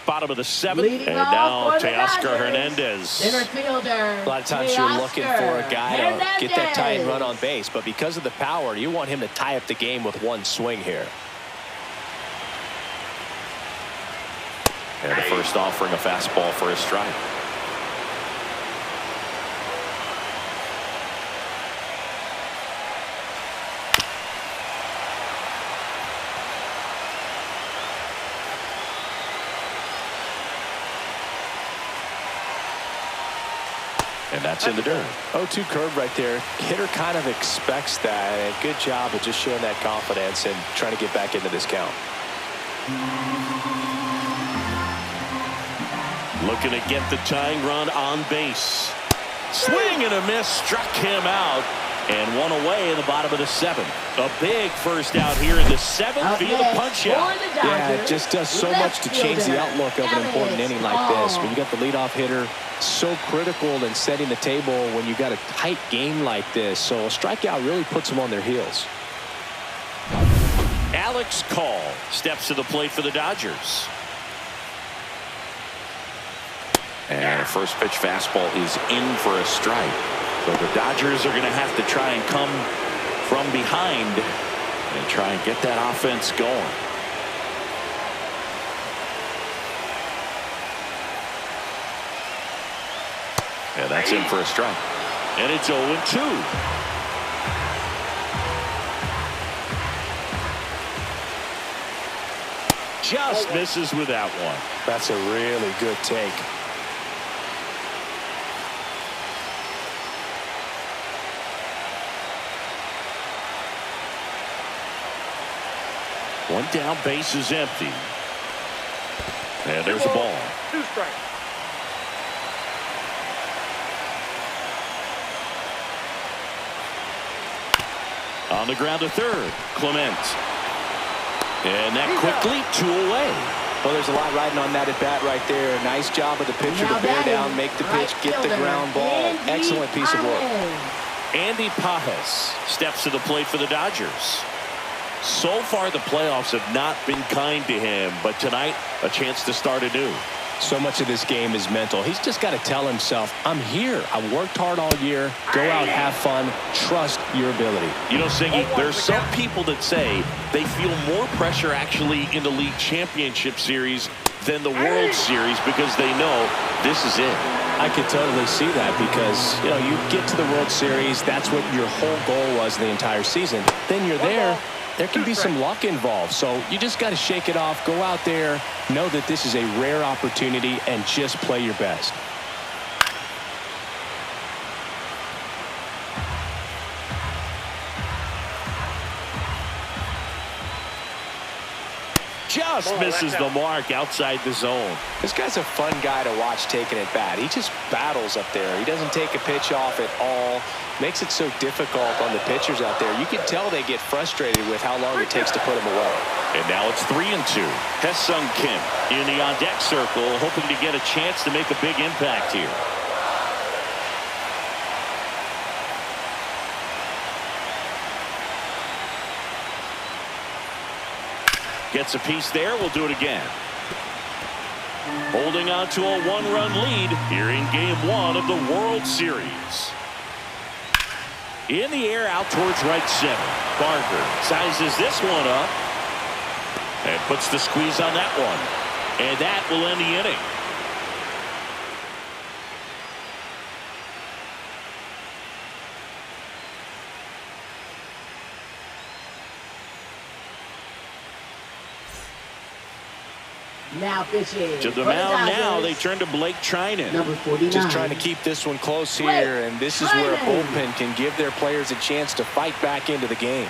Bottom of the 7th, Leading and off now for the Teoscar Dodgers, Hernandez. center fielder. A lot of times you're looking for a guy to get that tying run on Hernandez. base, but because of the power, you want him to tie up the game with 1 swing here. And the first offering, a fastball for a strike. And that's in the dirt. 0-2 curve right there. Hitter kind of expects that. And good job of just showing that confidence and trying to get back into this count. Looking to get the tying run on base. Swing and a miss, struck him out, and one away in the bottom of the 7th. A big first out here in the 7th via the punch out. Yeah, it just does so much to change the outlook of an important inning like this. When you got the leadoff hitter, so critical in setting the table when you got a tight game like this. So a strikeout really puts them on their heels. Alex Call steps to the plate for the Dodgers. And a first pitch fastball is in for a strike. So the Dodgers are going to have to try and come from behind and try and get that offense going. Yeah, that's in for a strike. And it's 0-2. Just misses with that one. That's a really good take. One down, base is empty. And there's the ball. 2 strikes. On the ground to third, Clement. And that quickly 2 away. Well, there's a lot riding on that at bat right there. Nice job of the pitcher to bear down, make the pitch, get the ground ball. Excellent piece of work. Andy Pajes steps to the plate for the Dodgers. So far, the playoffs have not been kind to him, but tonight, a chance to start anew. So much of this game is mental. He's just got to tell himself, I'm here. I worked hard all year. Go out, have fun, trust your ability. You know, Singy, there's some people that say they feel more pressure actually in the league championship series than the World Series because they know this is it. I could totally see that because, you know, you get to the World Series, that's what your whole goal was the entire season. Then you're there. There can be some luck involved, so you just got to shake it off, go out there, know that this is a rare opportunity, and just play your best. Just misses the mark outside the zone. This guy's a fun guy to watch taking at bat. He just battles up there. He doesn't take a pitch off at all. Makes it so difficult on the pitchers out there. You can tell they get frustrated with how long it takes to put him away. And now it's 3-2. Hesung Kim in the on-deck circle, hoping to get a chance to make a big impact here. Gets a piece there. We'll do it again. Holding on to a 1-run lead here in Game 1 of the World Series. In the air, out towards right center. Barker sizes this one up and puts the squeeze on that one. And that will end the inning. Now pitching. To the mound now, they turn to Blake Trinan. Number 49. Just trying to keep this one close here, and this is where a bullpen can give their players a chance to fight back into the game.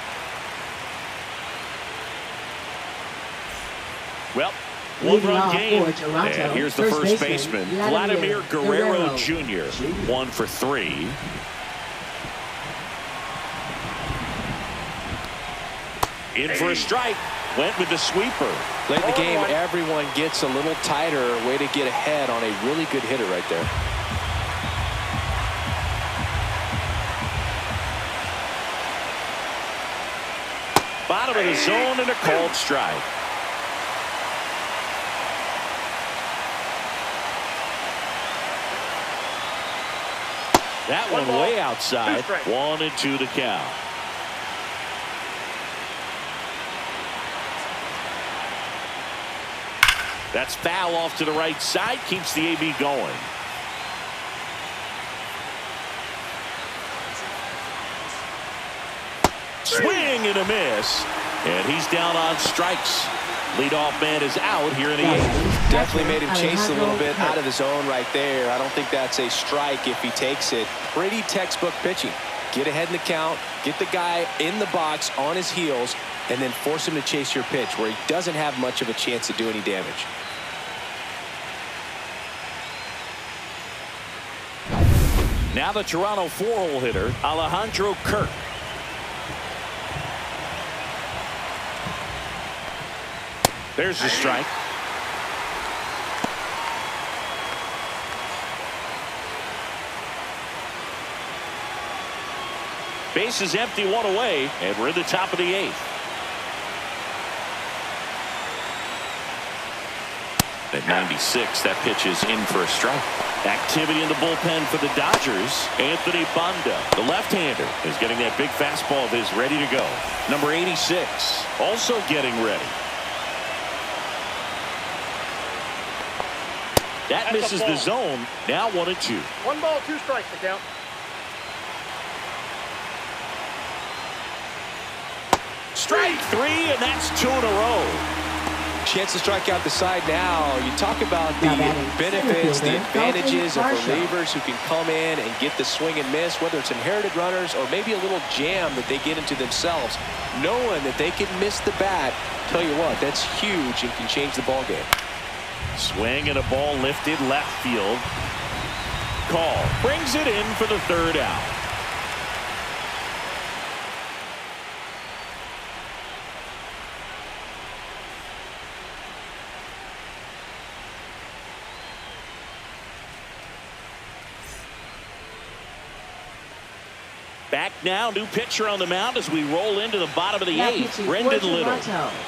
Well, 1-run game. And here's the first baseman, Vladimir Guerrero Jr. 1 for 3. In for a strike. Went with the sweeper. Late in the game, everyone gets a little tighter. Way to get ahead on a really good hitter right there. Bottom of the zone and a called strike. That one way outside. 1-2 the count. That's foul off to the right side. Keeps the AB going. Swing and a miss. And he's down on strikes. Leadoff man is out here in the 8th. Definitely made him chase a little bit out of the zone right there. I don't think that's a strike if he takes it. Pretty textbook pitching. Get ahead in the count, get the guy in the box on his heels, and then force him to chase your pitch where he doesn't have much of a chance to do any damage. Now the Toronto 4-hole hitter, Alejandro Kirk. There's the strike. Base is empty, one away, and we're in the top of the 8th. At 96, that pitch is in for a strike. Activity in the bullpen for the Dodgers. Anthony Banda, the left-hander, is getting that big fastball of his ready to go. Number 86, also getting ready. That misses the zone. Now 1-2. 1 ball, 2 strikes to count. Strike 3, and that's 2 in a row. Chance to strike out the side now. You talk about the benefits, the advantages of relievers who can come in and get the swing and miss, whether it's inherited runners or maybe a little jam that they get into themselves. Knowing that they can miss the bat, tell you what, that's huge and can change the ball game. Swing and a ball lifted left field. Call brings it in for the 3rd out. Back now, new pitcher on the mound as we roll into the bottom of the 8th. Brendan Little.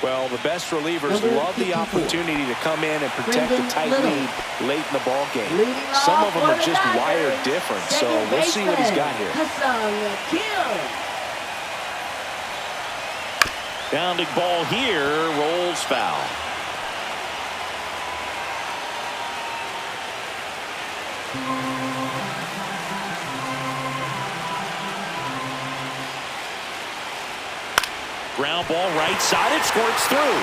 Well, the best relievers love the opportunity to come in and protect the tight lead late in the ball game. Some of them are just wired different, so we'll see what he's got here. Bounding ball here, rolls foul. Ground ball right side, it squirts through.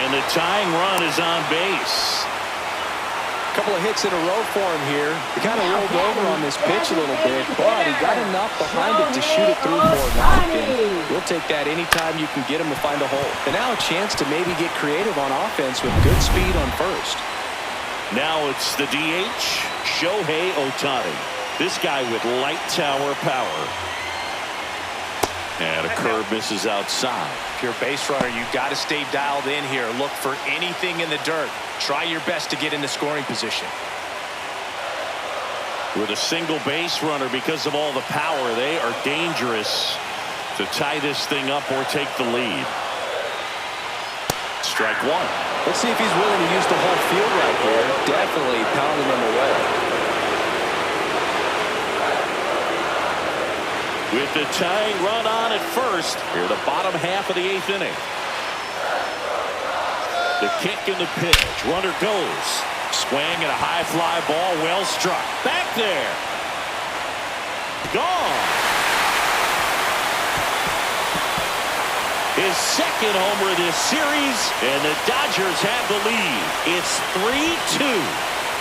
And the tying run is on base. A couple of hits in a row for him here. He kind of rolled over on this pitch a little bit, but he got enough behind it to shoot it through for a knock. And we'll take that anytime you can get him to find a hole. And now a chance to maybe get creative on offense with good speed on first. Now it's the DH, Shohei Ohtani. This guy with light tower power. And a curve misses outside. If you're a base runner, you've got to stay dialed in here. Look for anything in the dirt. Try your best to get in the scoring position. With a single base runner, because of all the power, they are dangerous to tie this thing up or take the lead. Strike 1. Let's see if he's willing to use the whole field right here. Definitely pounding them away. With the tying run on at first, here the bottom half of the 8th inning. The kick and the pitch. Runner goes. Swing and a high fly ball. Well struck. Back there. Gone. His 2nd homer of this series, and the Dodgers have the lead. It's 3-2.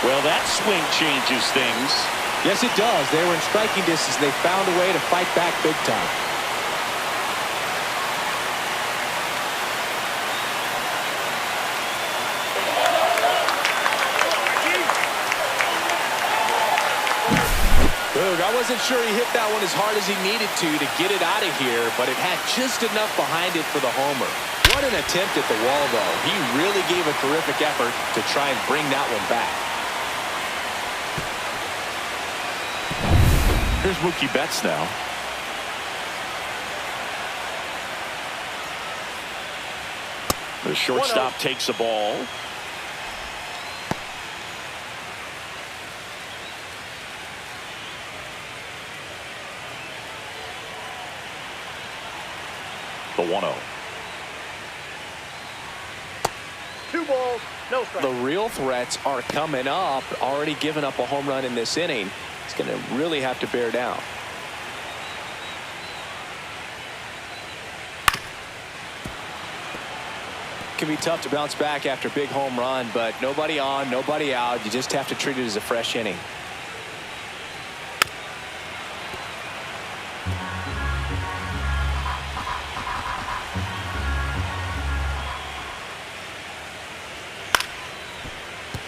Well, that swing changes things. Yes, it does. They were in striking distance. They found a way to fight back big time. Look, I wasn't sure he hit that one as hard as he needed to get it out of here, but it had just enough behind it for the homer. What an attempt at the wall, though. He really gave a terrific effort to try and bring that one back. Here's Mookie Betts now. The shortstop takes the ball. The 1-0. 2 balls, no strikes. The real threats are coming up. Already given up a home run in this inning. It's going to really have to bear down. It can be tough to bounce back after a big home run, but nobody on, nobody out. You just have to treat it as a fresh inning.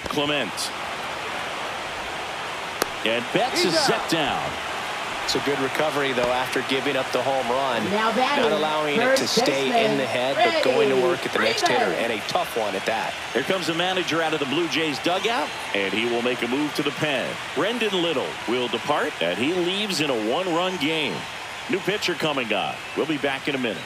Clement. And Betts is set down. It's a good recovery, though, after giving up the home run. Now Not allowing it to stay in the head, but going to work at the next hitter, and a tough one at that. Here comes the manager out of the Blue Jays dugout, and he will make a move to the pen. Brendan Little will depart, and he leaves in a one-run game. New pitcher coming on. We'll be back in a minute.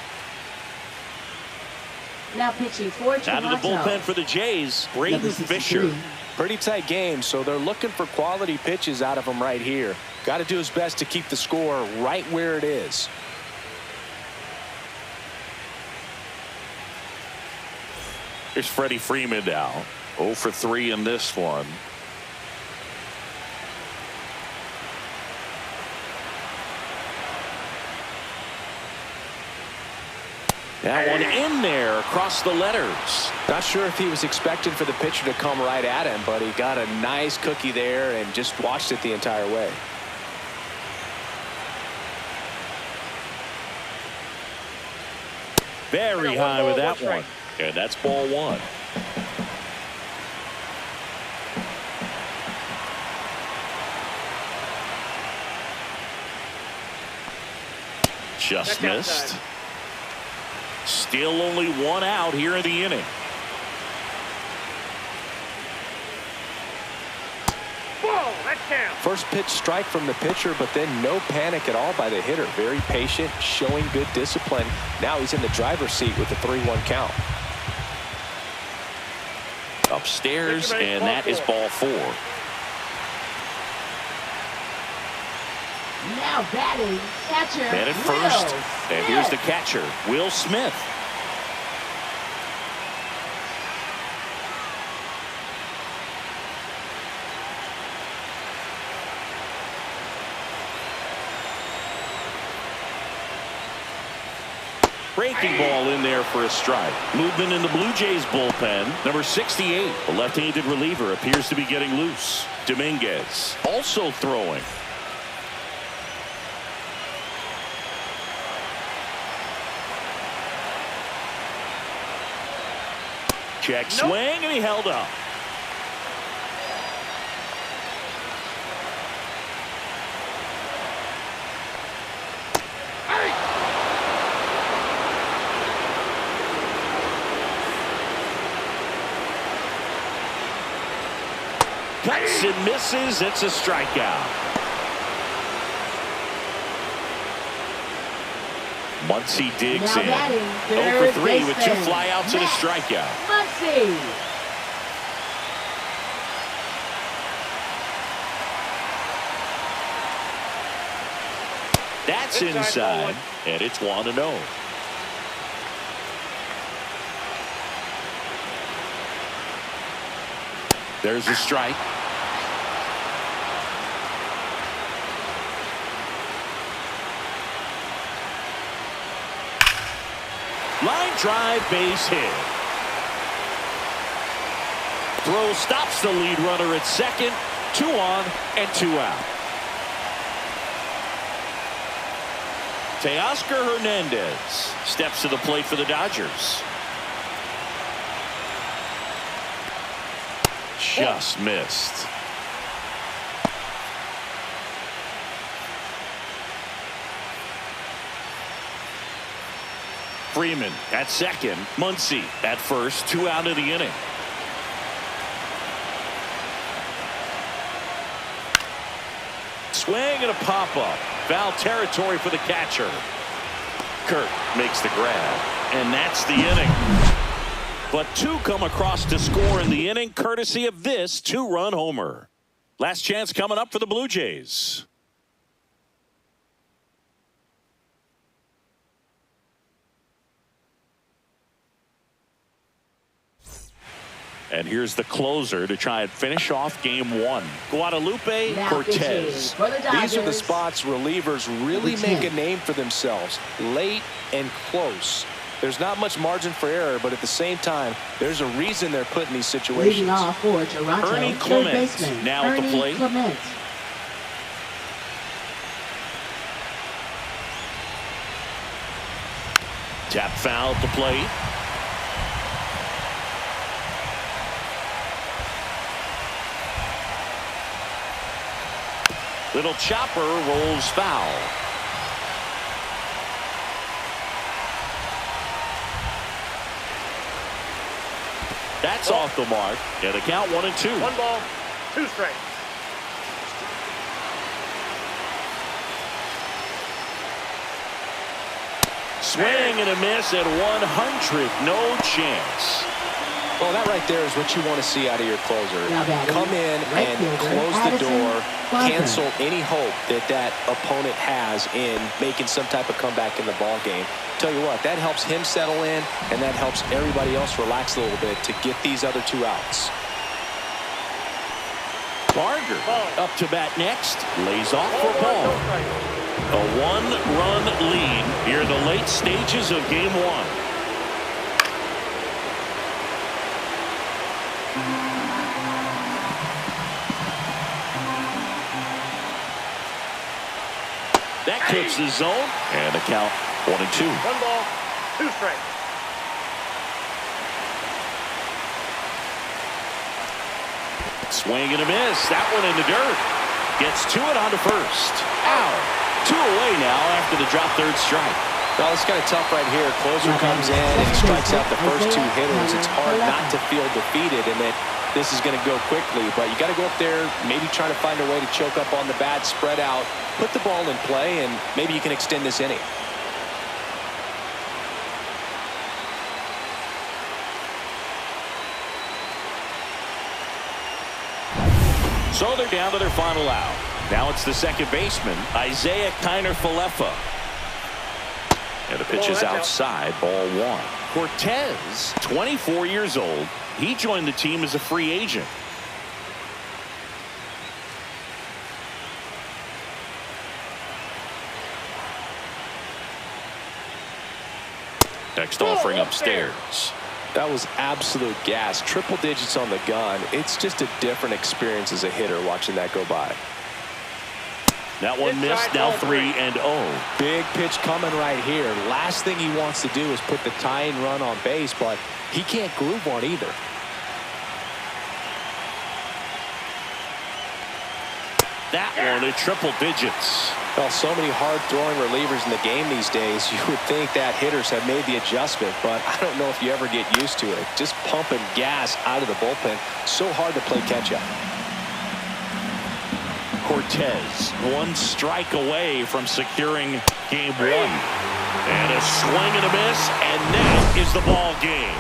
Now pitching for Toronto. Out of the bullpen for the Jays, Braden Fisher. Pretty tight game, so they're looking for quality pitches out of him right here. Got to do his best to keep the score right where it is. Here's Freddie Freeman now. 0 for 3 in this one. That one in there across the letters. Not sure if he was expecting for the pitcher to come right at him, but he got a nice cookie there and just watched it the entire way. Very high with that one. And that's ball one. Just missed. Still only one out here in the inning. Ball, that's down. First pitch strike from the pitcher, but then no panic at all by the hitter. Very patient, showing good discipline. Now he's in the driver's seat with the 3-1 count. Upstairs, and that is ball 4. Now batting, catcher. Man at first, and here's the catcher, Will Smith. Breaking ball in there for a strike. Movement in the Blue Jays bullpen. Number 68, the left-handed reliever, appears to be getting loose. Dominguez also throwing. Check swing, and he held up. Cuts and misses. It's a strikeout. Muncy digs Now in. batting, 0 for 3 with 2 baseman, flyouts and a Matt strikeout. Muncy. That's inside, and it's 1-0. There's a strike. Line drive, base hit. Throw stops the lead runner at second. 2 on and 2 out. Teoscar Hernandez steps to the plate for the Dodgers. Just missed. Freeman at second. Muncy at first. 2 out of the inning. Swing and a pop-up. Foul territory for the catcher. Kirk makes the grab. And that's the inning. But 2 come across to score in the inning, courtesy of this 2-run homer. Last chance coming up for the Blue Jays. And here's the closer to try and finish off game 1. Guadalupe Cortez. These are the spots relievers really make a name for themselves. Late and close. There's not much margin for error, but at the same time, there's a reason they're put in these situations. Leading off for Toronto, Ernie third Clement baseman, now at the Ernie plate. Clement. Tap foul at the plate. Little chopper rolls foul. That's off the mark. And the count 1-2. 1 ball, 2 strikes. Swing and a miss at 100. No chance. Well, that right there is what you want to see out of your closer. Come in and close the door, cancel any hope that that opponent has in making some type of comeback in the ball game. Tell you what, that helps him settle in, and that helps everybody else relax a little bit to get these other 2 outs. Barger up to bat next. Lays off for ball. A 1-run lead here in the late stages of game 1. That clips the zone, and the count 1-2. 1 ball, 2 strikes. Swing and a miss. That one in the dirt. Gets to it on to first. Out. 2 away now after the drop third strike. Well, it's kind of tough right here. Closer comes in and strikes out the first 2 hitters. It's hard not to feel defeated and that this is going to go quickly. But you got to go up there, maybe try to find a way to choke up on the bat, spread out, put the ball in play, and maybe you can extend this inning. So they're down to their final out. Now it's the second baseman, Isaiah Kiner-Falefa. And the pitch is outside, ball 1. Cortez, 24 years old. He joined the team as a free agent. Next offering upstairs. That was absolute gas. Triple digits on the gun. It's just a different experience as a hitter watching that go by. That one missed. Now 3-0. Big pitch coming right here. Last thing he wants to do is put the tying run on base, but he can't groove one either. That one at triple digits. Well, so many hard-throwing relievers in the game these days, you would think that hitters have made the adjustment, but I don't know if you ever get used to it. Just pumping gas out of the bullpen. So hard to play catch-up. Cortez, 1 strike away from securing game 1. And a swing and a miss, and that is the ball game.